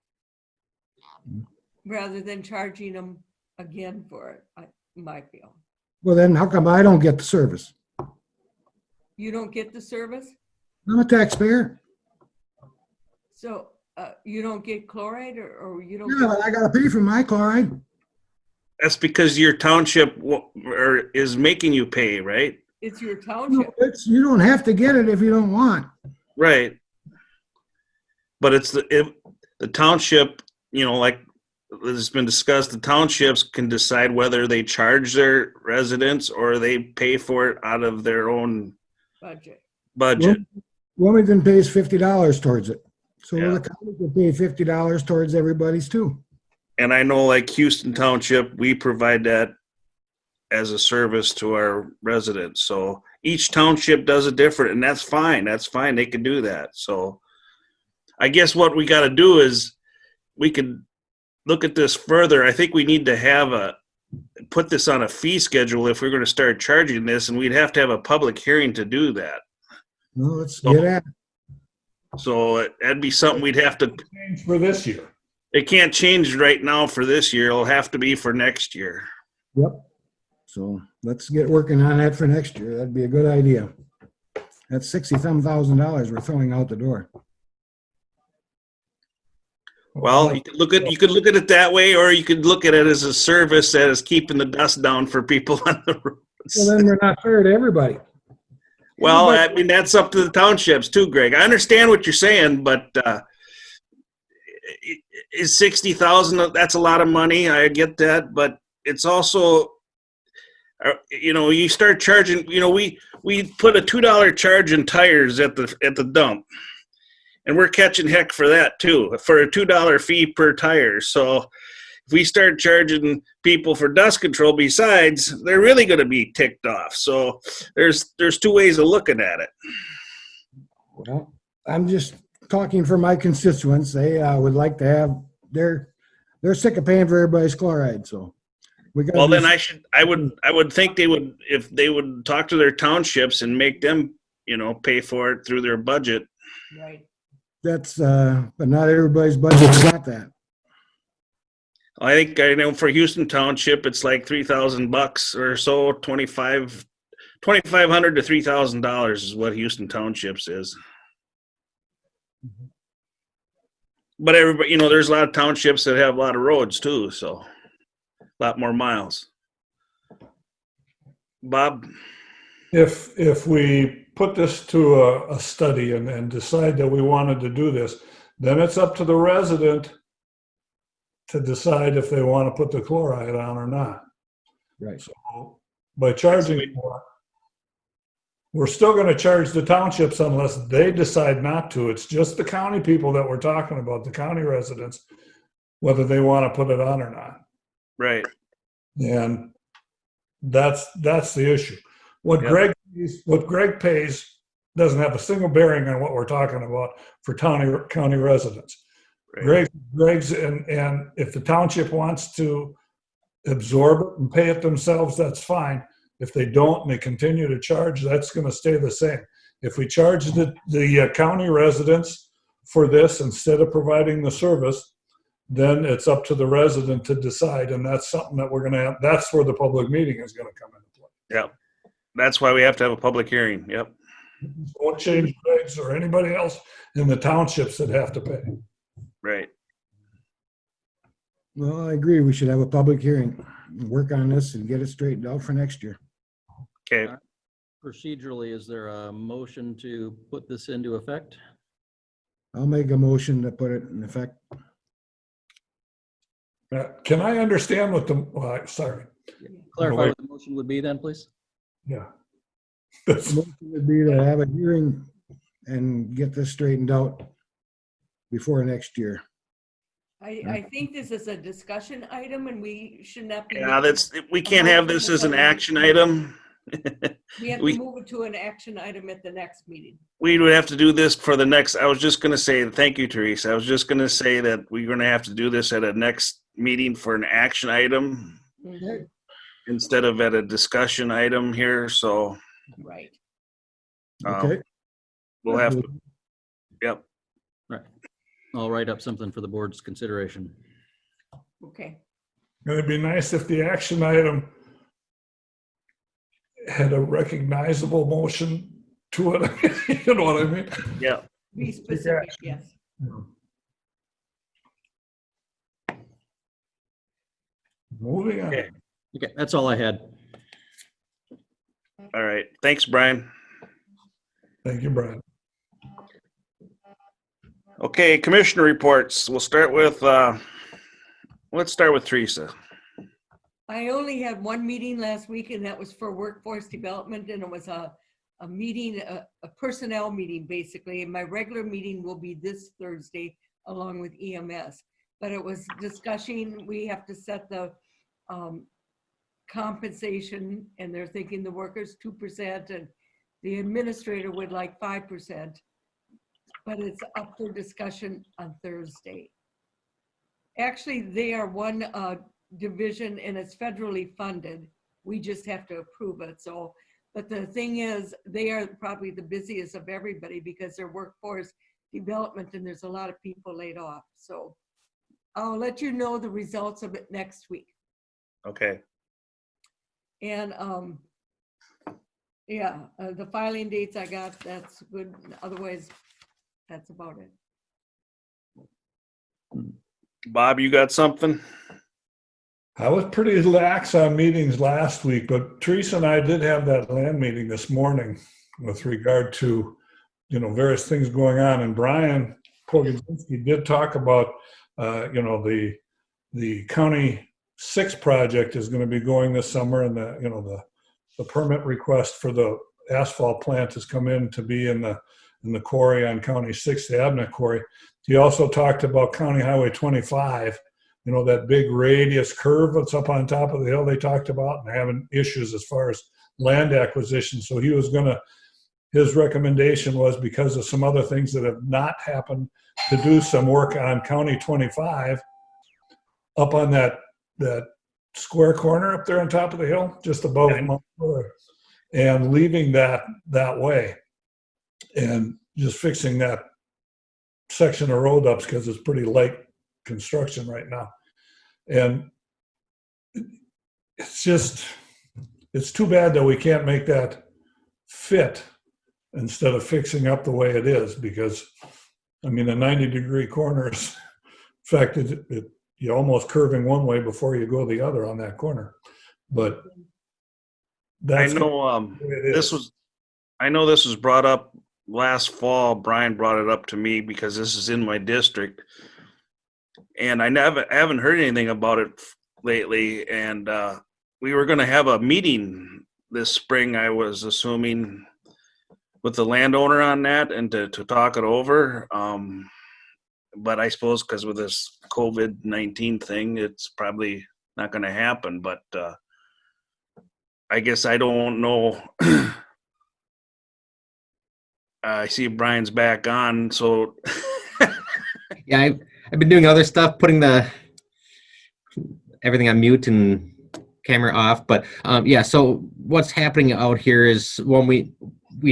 Rather than charging them again for it, my feel. Well, then how come I don't get the service? You don't get the service? I'm a taxpayer. So you don't get chloride or you don't Yeah, get, but I gotta pay for my chloride. That's because your township is making you pay, right? it's your No, township. you don't have to get it if you don't want. Right. But it's the township, you know, like it's been discussed, the townships can decide whether they charge their residents or they pay for it out of their own budget. Wilmington pays $50 towards it. So Yeah. the county will pay $50 towards everybody's too. And I know like Houston Township, we provide that as a service to our residents. So each township does it different, and that's fine. That's fine. They can do that. So I guess what we got to do is we could look at this further. I think we need to put this on a fee schedule if we're going to start charging this, and we'd have to have a public hearing to do that. Well, let's get at it. So that'd be something we'd have to. Change for this year. It can't change right now for this year. It'll have to be for next year. Yep. So let's get working on that for next year. That'd be a good idea. That's $60,000 we're throwing out the door. Well, you could look at it that way, or you could look at it as a service that is keeping the dust down for people on the roads. Well, then we're not fair to everybody. Well, I mean, that's up to the townships too, Greg. I understand what you're saying, but is 60,000, that's a lot of money. I get that, but it's also, you know, you start charging, you know, we put a $2 charge in tires at the dump, and we're catching heck for that too, for a $2 fee per tire. So if we start charging people for dust control besides, they're really going to be ticked off. So there's two ways of looking at it. Well, I'm just talking for my constituents. They would like to have they're sick of paying for everybody's chloride. So we got. Well, then I would think they would, if they would talk to their townships and make them, you know, pay for it through their budget. Right. That's but not everybody's budget's got that. I know for Houston Township, it's like $3,000 or so, $2,500 to $3,000 is what Houston Townships is. But everybody, you know, there's a lot of townships that have a lot of roads too, so a lot more miles. Bob? If we put this to a study and decide that we wanted to do this, then it's up to the resident to decide if they want to put the chloride on or not. Right. So by charging more, we're still going to charge the townships unless they decide not to. It's just the county people that we're talking about, the county residents, whether they want to put it on or not. Right. And that's the issue. What Greg pays doesn't have a single bearing on what we're talking about for county residents. Right. Greg's and if the township wants to absorb it and pay it themselves, that's fine. If they don't and they continue to charge, that's going to stay the same. If we charge the county residents for this instead of providing the service, then it's up to the resident to decide, and that's something that we're going to have. That's where the public meeting is going to come into play. Yep. That's why we have to have a public hearing. Yep. Won't change regs or anybody else in the townships that have to pay. Right. Well, I agree. We should have a public hearing, work on this and get it straightened out for next year. Okay. Procedurally, is there a motion to put this into effect? I'll make a motion to put it in effect. Can I understand what the, sorry, Clarify what the motion would be then, please. yeah. The motion would be to have a hearing and get this straightened out before next year. I think this is a discussion item and we should not be. Yeah, we can't have this as an action item. We have to move it to an action item at the next meeting. We would have to do this for the next, I was just going to say, thank you, Teresa. I was just going to say that we're going to have to do this at a next meeting for an action item Mhm. instead of at a discussion item here. So Right. Okay. we'll have to, yep. Right. I'll write up something for the board's consideration. Okay. It'd be nice if the action item had a recognizable motion to it. You know what I mean? Yeah. Be specific, yes. Moving on. Okay. Okay, that's all I had. All right. Thanks, Brian. Thank you, Brian. Okay, commissioner reports. We'll start with, let's start with Teresa. I only had one meeting last week and that was for workforce development and it was a meeting, a personnel meeting basically. And my regular meeting will be this Thursday along with EMS. But it was discussing, we have to set the compensation and they're thinking the workers 2% and the administrator would like 5%. But it's up for discussion on Thursday. Actually, they are one division and it's federally funded. We just have to approve it. So, but the thing is, they are probably the busiest of everybody because they're workforce development and there's a lot of people laid off. So I'll let you know the results of it next week. Okay. And yeah, the filing dates I got, that's good. Otherwise, that's about it. Bob, you got something? I was pretty lax on meetings last week, but Teresa and I did have that land meeting this morning with regard to, you know, various things going on. And Brian Pogodzinski did talk about, you know, the County 6 project is going to be going this summer, and the, you know, the permit request for the asphalt plant has come in to be in the quarry on County 6, the Abnett quarry. He also talked about County Highway 25, you know, that big radius curve that's up on top of the hill they talked about, and having issues as far as land acquisition. So he was going to, his recommendation was, because of some other things that have not happened, to do some work on County 25 up on that square corner up there on top of the hill, just above Mount Miller, and leaving that way and just fixing that section of road up because it's pretty light construction right now. And it's just, it's too bad that we can't make that fit instead of fixing up the way it is, because I mean, a 90-degree corner is, in fact, you're almost curving one way before you go the other on that corner. But that's, I know I know this was brought up last fall. Brian brought it up to me because this is in my district, and I haven't heard anything about it lately. And we were going to have a meeting this spring, I was assuming, with the landowner on that and to talk it over. But I suppose because with this COVID-19 thing, it's probably not going to happen. But I guess I don't know. I see Brian's back on, so. Yeah, I've been doing other stuff, putting everything on mute and camera off. But yeah, so what's happening out here is when we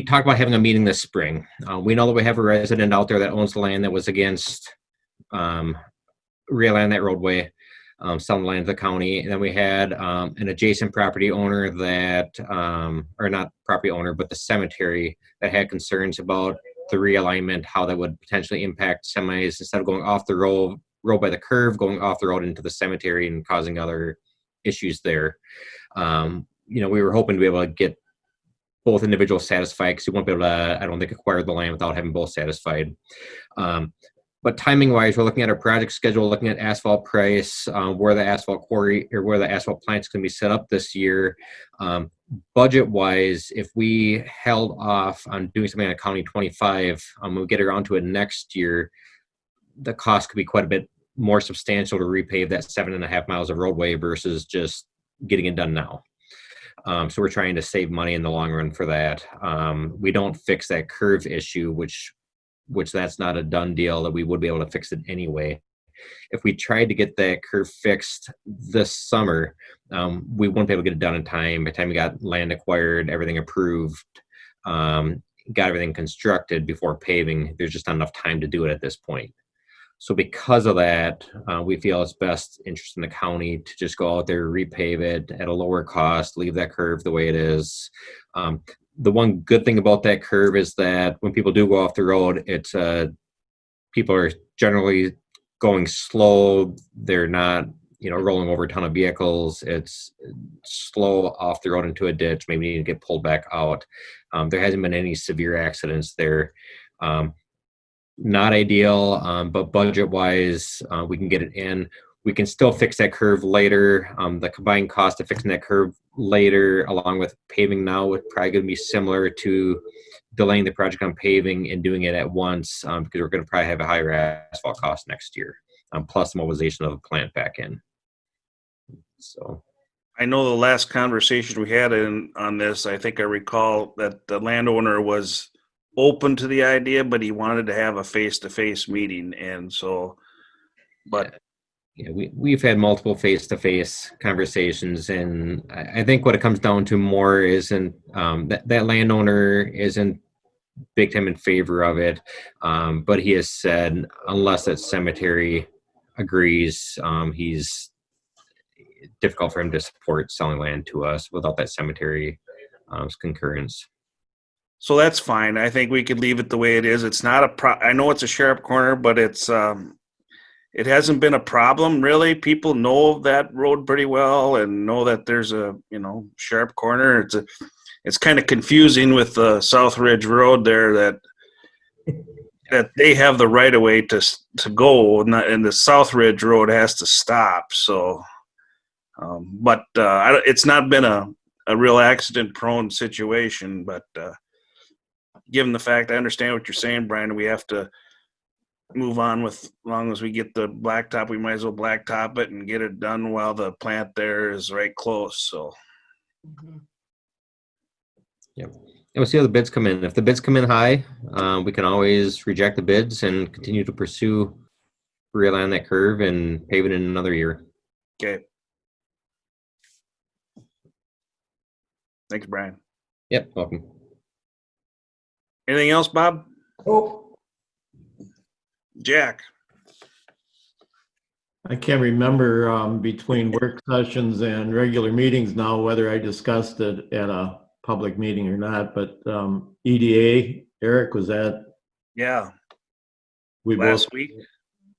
talked about having a meeting this spring. We know that we have a resident out there that owns the land that was against realigning that roadway. selling land to the county. And then we had an adjacent property owner that, or not property owner, but the cemetery that had concerns about the realignment, how that would potentially impact semis instead of going off the road by the curve, going off the road into the cemetery and causing other issues there. We were hoping to be able to get both individuals satisfied because you won't be able to, I don't think, acquire the land without having both satisfied. But timing wise, we're looking at our project schedule, looking at asphalt price, where the asphalt quarry or where the asphalt plant's going to be set up this year. Budget wise, if we held off on doing something on County 25, we'll get around to it next year. The cost could be quite a bit more substantial to repave that 7.5 miles of roadway versus just getting it done now. So we're trying to save money in the long run for that. We don't fix that curve issue, which that's not a done deal, that we would be able to fix it anyway. If we tried to get that curve fixed this summer, we wouldn't be able to get it done in time. By the time we got land acquired, everything approved, got everything constructed before paving, there's just not enough time to do it at this point. So because of that, we feel it's best interest in the county to just go out there, repave it at a lower cost, leave that curve the way it is. The one good thing about that curve is that when people do go off the road, it's people are generally going slow. They're not, rolling over a ton of vehicles. It's slow off the road into a ditch, maybe need to get pulled back out. There hasn't been any severe accidents there. Not ideal, but budget-wise, we can get it in. We can still fix that curve later. The combined cost of fixing that curve later, along with paving now, would probably going to be similar to delaying the project on paving and doing it at once, because we're going to probably have a higher asphalt cost next year, plus the mobilization of the plant back in. So, I know the last conversation we had on this, I think I recall that the landowner was open to the idea, but he wanted to have a face-to-face meeting. And so, but yeah, we've had multiple face-to-face conversations, and I think what it comes down to more isn't that landowner isn't big time in favor of it, but he has said unless that cemetery agrees, he's difficult for him to support selling land to us without that cemetery concurrence. So that's fine. I think we could leave it the way it is. It's not I know it's a sharp corner, but it's it hasn't been a problem really. People know that road pretty well and know that there's a sharp corner. It's kind of confusing with the South Ridge Road there that they have the right of way to go, and the South Ridge Road has to stop. So, but it's not been a real accident-prone situation, but. Given the fact, I understand what you're saying, Brian, we have to move on with, as long as we get the blacktop, we might as well blacktop it and get it done while the plant there is right close. So. Yep. And we'll see how the bids come in. If the bids come in high, we can always reject the bids and continue to pursue realign that curve and pave it in another year. Okay. Thanks, Brian. Yep. Welcome. Anything else, Bob? Oh, Jack? I can't remember between work sessions and regular meetings now whether I discussed it at a public meeting or not, but EDA, Eric, was that? Yeah. We Last both, week?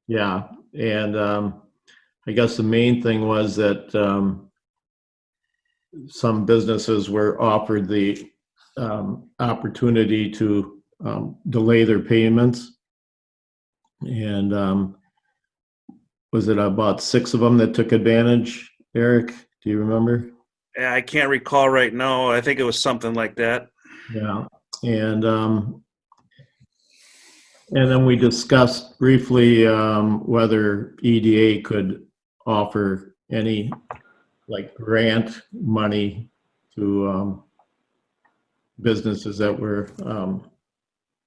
yeah. And I guess the main thing was that some businesses were offered the opportunity to delay their payments. And was it about 6 of them that took advantage, Eric? Do you remember? Yeah, I can't recall right now. I think it was something like that. Yeah. And then we discussed briefly whether EDA could offer any like grant money to businesses that were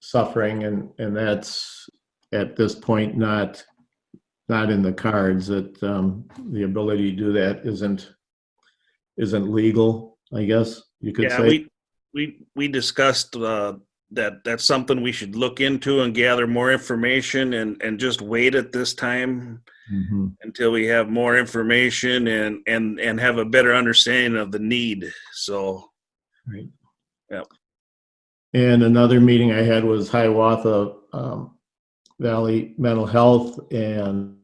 suffering, and that's at this point not in the cards. That the ability to do that isn't legal, I guess you could say. We discussed that's something we should look into and gather more information and just wait at this time. Mhm. until we have more information and have a better understanding of the need. So, Right. Yep. And another meeting I had was Hiawatha Valley Mental Health, and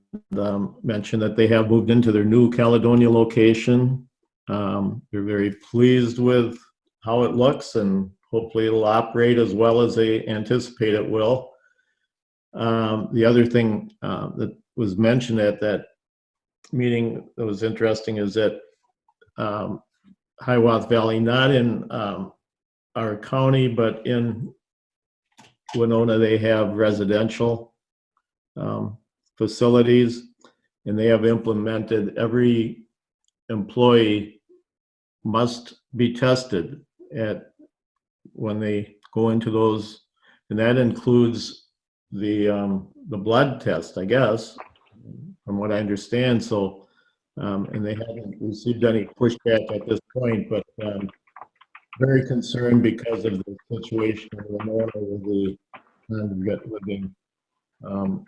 mentioned that they have moved into their new Caledonia location. They're very pleased with how it looks, and hopefully it'll operate as well as they anticipate it will. The other thing that was mentioned at that meeting that was interesting is that Hiawatha Valley, not in our county, but in Winona, they have residential facilities, and they have implemented every employee must be tested when they go into those, and that includes the blood test, I guess, from what I understand. So, and they haven't received any pushback at this point, but very concerned because of the situation in Winona with the congregate living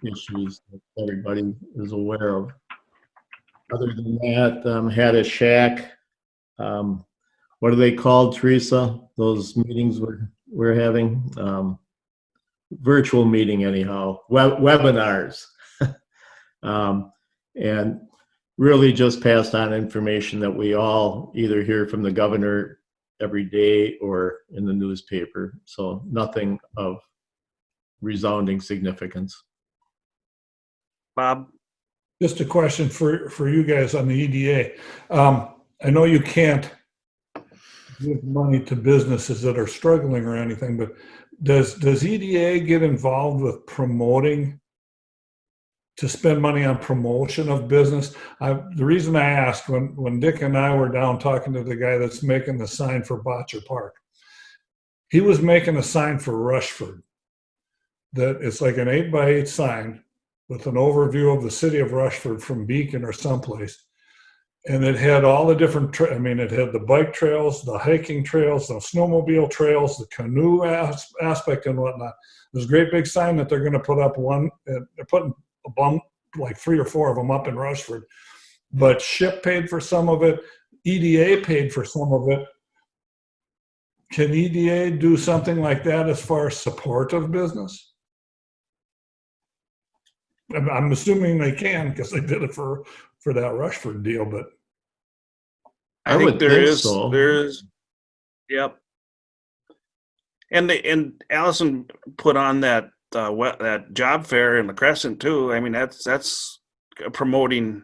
issues that everybody is aware of. Other than that, had a shack. What are they called, Teresa? Those meetings we're having? Virtual meeting anyhow, webinars. And really just passed on information that we all either hear from the governor every day or in the newspaper. So nothing of resounding significance. Bob? Just a question for you guys on the EDA. I know you can't give money to businesses that are struggling or anything, but does EDA get involved with promoting, to spend money on promotion of business? The reason I asked, when Dick and I were down talking to the guy that's making the sign for Botcher Park, he was making a sign for Rushford that it's like an 8x8 sign with an overview of the city of Rushford from Beacon or someplace. And it had all the different, it had the bike trails, the hiking trails, the snowmobile trails, the canoe aspect and whatnot. There's a great big sign that they're going to put up they're putting a bump, like 3 or 4 of them up in Rushford. But SHIP paid for some of it. EDA paid for some of it. Can EDA do something like that as far as support of business? I'm assuming they can because they did it for that Rushford deal, but I would think think so. there is, yep. And Allison put on that that job fair in the Crescent too. I mean, that's a promoting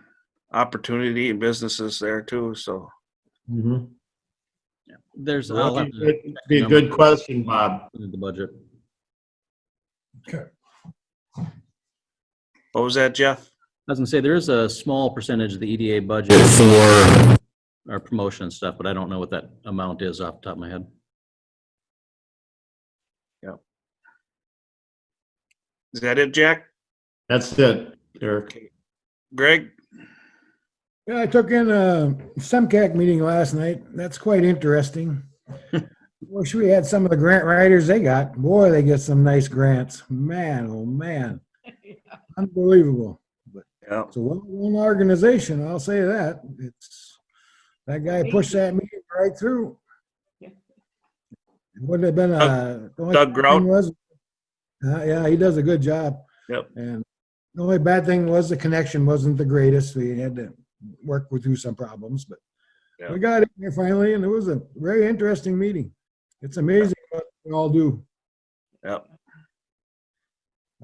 opportunity and businesses there too. So Mm-hmm. There's, Be a good question, Bob. in the budget. okay. what was that, Jeff? I was gonna say, there is a small percentage of the EDA budget for our promotion and stuff, but I don't know what that amount is off the top of my head. Is that it, Jack? That's it, Eric. Greg? Yeah, I took in a SEMCAC meeting last night. That's quite interesting. Wish we had some of the grant writers they got. Boy, they get some nice grants. Man, oh man. Unbelievable. But Yeah. it's a well-run organization, I'll say that. That guy pushed that meeting right through. Yeah. It wouldn't have been the only Doug thing Grout? was, yeah, he does a good job. Yep. And the only bad thing was the connection wasn't the greatest. We had to work through some problems, but Yeah. we got it there finally, and it was a very interesting meeting. It's amazing what we all do. Yep.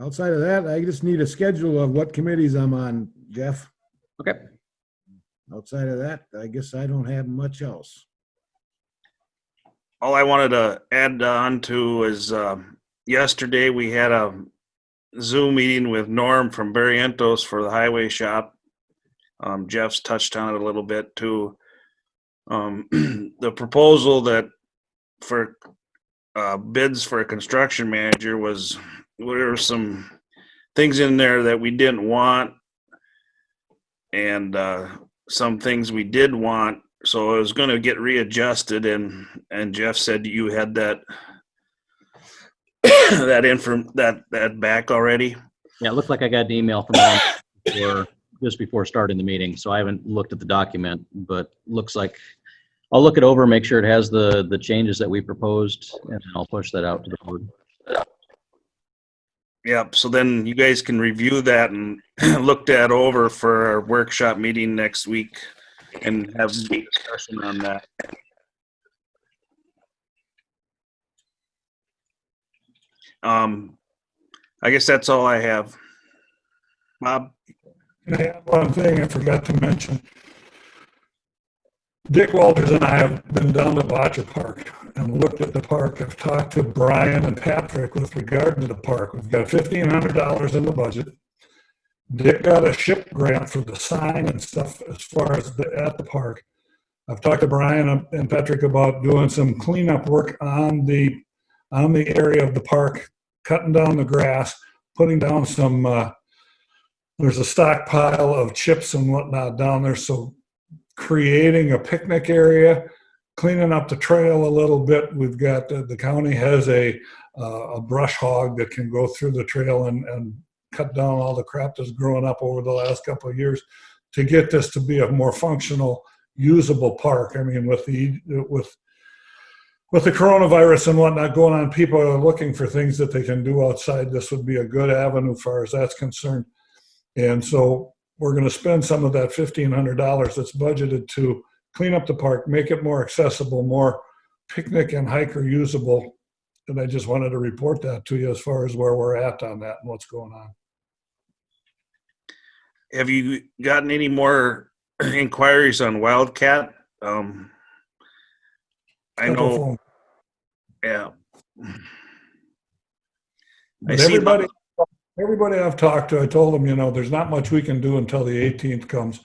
Outside of that, I just need a schedule of what committees I'm on, Jeff. Okay. Outside of that, I guess I don't have much else. All I wanted to add on to is yesterday we had a Zoom meeting with Norm from Barrientos for the highway shop. Jeff's touched on it a little bit too. The proposal that for bids for a construction manager there were some things in there that we didn't want and some things we did want. So it was going to get readjusted, and Jeff said you had that that back already. Yeah, it looked like I got an email from him for just before starting the meeting, so I haven't looked at the document, but looks like I'll look it over, make sure it has the changes that we proposed, and then I'll push that out to the board. Yep, so then you guys can review that and look that over for our workshop meeting next week and have a discussion on that. I guess that's all I have. Bob? And I have one thing I forgot to mention. Dick Walters and I have been down to Boccia Park and looked at the park. I've talked to Brian and Patrick with regard to the park. We've got $1,500 in the budget. Dick got a SHIP grant for the sign and stuff as far as at the park. I've talked to Brian and Patrick about doing some cleanup work on the area of the park, cutting down the grass, putting down some, there's a stockpile of chips and whatnot down there. So creating a picnic area, cleaning up the trail a little bit. We've got, the county has a brush hog that can go through the trail and cut down all the crap that's growing up over the last couple of years to get this to be a more functional, usable park. I mean, with the coronavirus and whatnot going on, people are looking for things that they can do outside. This would be a good avenue as far as that's concerned. And so we're going to spend some of that $1,500 that's budgeted to clean up the park, make it more accessible, more picnic and hiker usable. And I just wanted to report that to you as far as where we're at on that and what's going on. Have you gotten any more inquiries on Wildcat? I know. Yeah. But everybody I've talked to, I told them, you know, there's not much we can do until the 18th comes.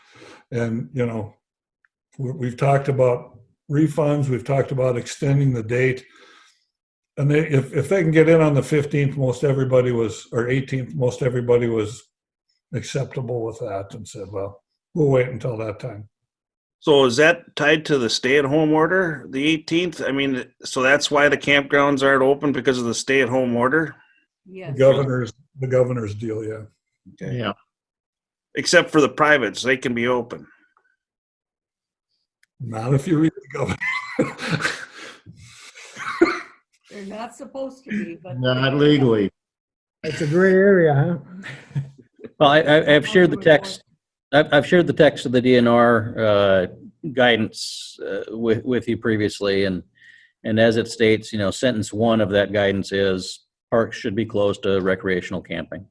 And, you know, we've talked about refunds. We've talked about extending the date. And if they can get in on the 15th, most everybody was, or 18th, most everybody was acceptable with that and said, well, we'll wait until that time. So is that tied to the stay-at-home order, the 18th? I mean, so that's why the campgrounds aren't open, because of the stay-at-home order? Yes. The governor's deal, yeah. Okay. Yeah. Except for the privates, they can be open. Not if you read the governor. They're not supposed to be, but. Not legally. It's a gray area, huh? Well, I've shared the text. I've shared the text of the DNR guidance with you previously, and as it states, you know, sentence 1 of that guidance is parks should be closed to recreational camping.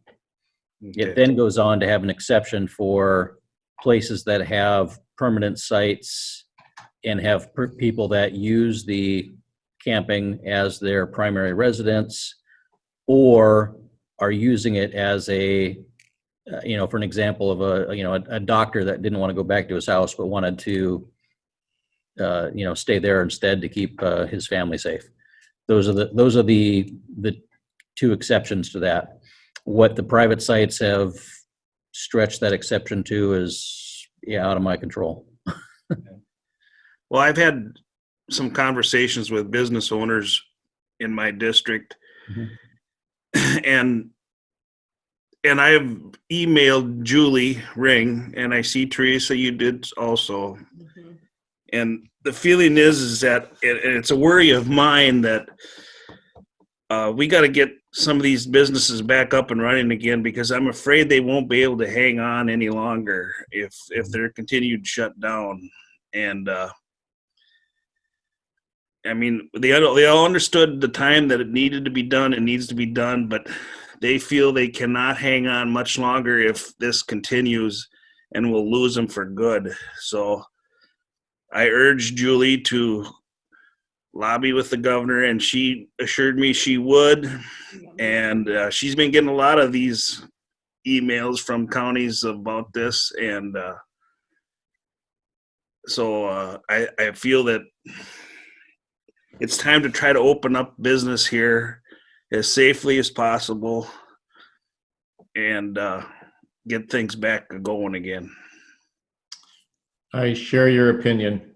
Okay. It then goes on to have an exception for places that have permanent sites and have people that use the camping as their primary residence, or are using it as a you know, for an example of a doctor that didn't want to go back to his house but wanted to you know, stay there instead to keep his family safe. Those are the 2 exceptions to that. What the private sites have stretched that exception to is out of my control. Well, I've had some conversations with business owners in my district, and I've emailed Julie Ring, and I see Teresa, you did also. Mhm. And the feeling is that, and it's a worry of mine, that we got to get some of these businesses back up and running again, because I'm afraid they won't be able to hang on any longer if they're continued shut down. And I mean, they all understood the time that it needed to be done and needs to be done, but they feel they cannot hang on much longer if this continues, and we'll lose them for good. So I urged Julie to lobby with the governor, and she assured me she would. And she's been getting a lot of these emails from counties about this. And so I feel that it's time to try to open up business here as safely as possible and get things back going again. I share your opinion.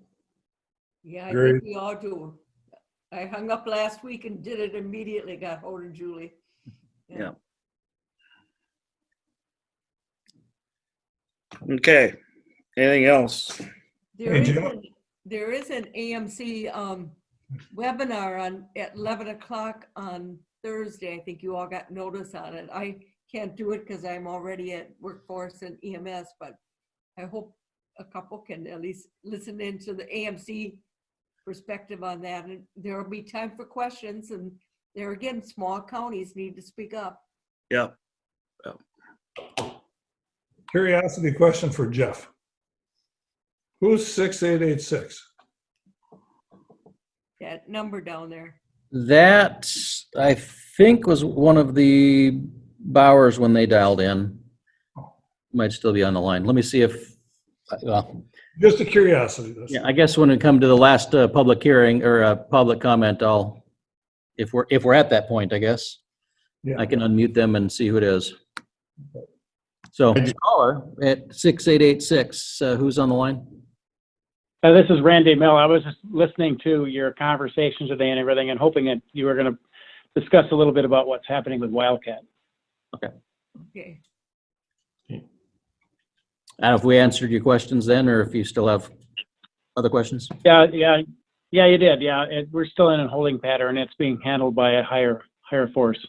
Yeah, I think we all do. I hung up last week and did it immediately, got hold of Julie. Yeah. Okay. Anything else? There Hey, is Joe. there is an AMC webinar at 11 o'clock on Thursday. I think you all got notice on it. I can't do it because I'm already at workforce and EMS, but I hope a couple can at least listen into the AMC perspective on that. And there will be time for questions. And there again, small counties need to speak up. Yeah. Curiosity question for Jeff. Who's 6886? That number down there. That, I think, was one of the Bowers when they dialed in. Might still be on the line. Let me see if, well, Just a curiosity. yeah, I guess when we come to the last public hearing or public comment, I'll, if we're at that point, I guess, Yeah. I can unmute them and see who it is. So, caller at 6886, who's on the line? This is Randy Mill. I was just listening to your conversations today and everything and hoping that you were going to discuss a little bit about what's happening with Wildcat. Okay. I don't know if we answered your questions then, or if you still have other questions. Yeah, you did. Yeah, we're still in a holding pattern. It's being handled by a higher force.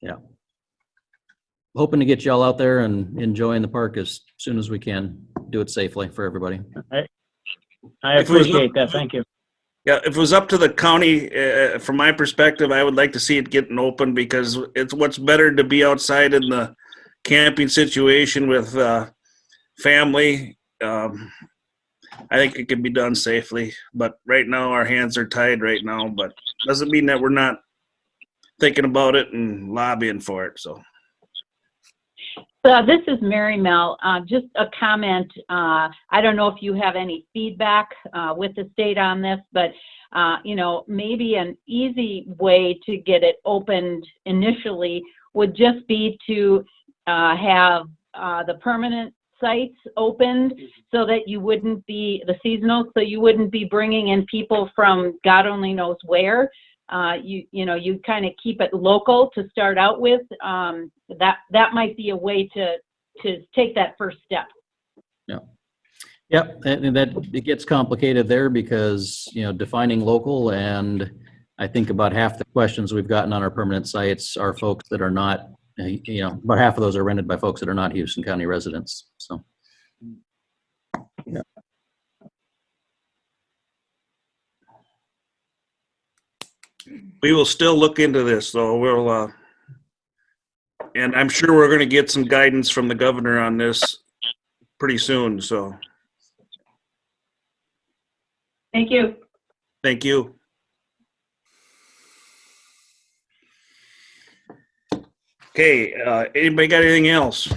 Yeah. Hoping to get y'all out there and enjoying the park as soon as we can. Do it safely for everybody. I appreciate that. Thank you. Yeah, if it was up to the county, from my perspective, I would like to see it getting open because it's what's better to be outside in the camping situation with family. I think it can be done safely, but right now our hands are tied right now, but doesn't mean that we're not thinking about it and lobbying for it, so. This is Mary Mel. Just a comment. I don't know if you have any feedback with the state on this, but maybe an easy way to get it opened initially would just be to have the permanent sites opened so that you wouldn't be the seasonal, so you wouldn't be bringing in people from God only knows where. You kind of keep it local to start out with. That might be a way to take that first step. Yeah. Yep. And that it gets complicated there because, defining local, and I think about half the questions we've gotten on our permanent sites are folks that are not, about half of those are rented by folks that are not Houston County residents. So, yeah. We will still look into this, though. We'll, and I'm sure we're going to get some guidance from the governor on this pretty soon. So, Thank you. thank you. Okay, anybody got anything else?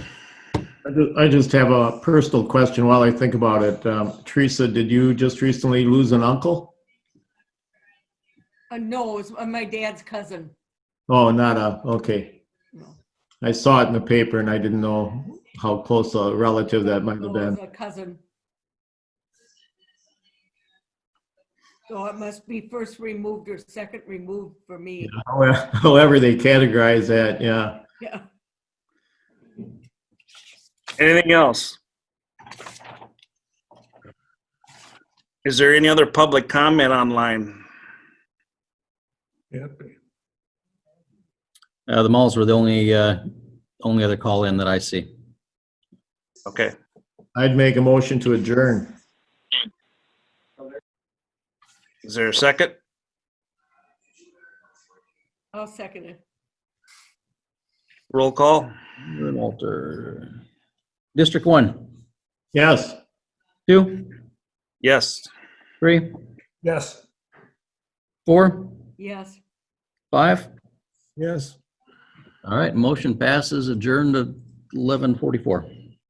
I just have a personal question while I think about it. Teresa, did you just recently lose an uncle? No, it's my dad's cousin. Oh, okay. No. I saw it in the paper and I didn't know how close a relative that might have No, it's been. a cousin. So it must be first removed or second removed for me. However they categorize that, yeah. Yeah. Anything else? Is there any other public comment online? Yep. The malls were the only other call in that I see. Okay. I'd make a motion to adjourn. Is there a second? I'll second it. Roll call. Walter. District 1. Yes. 2. Yes. 3. Yes. 4. Yes. 5. Yes. All right, motion passes, adjourned at 11:44.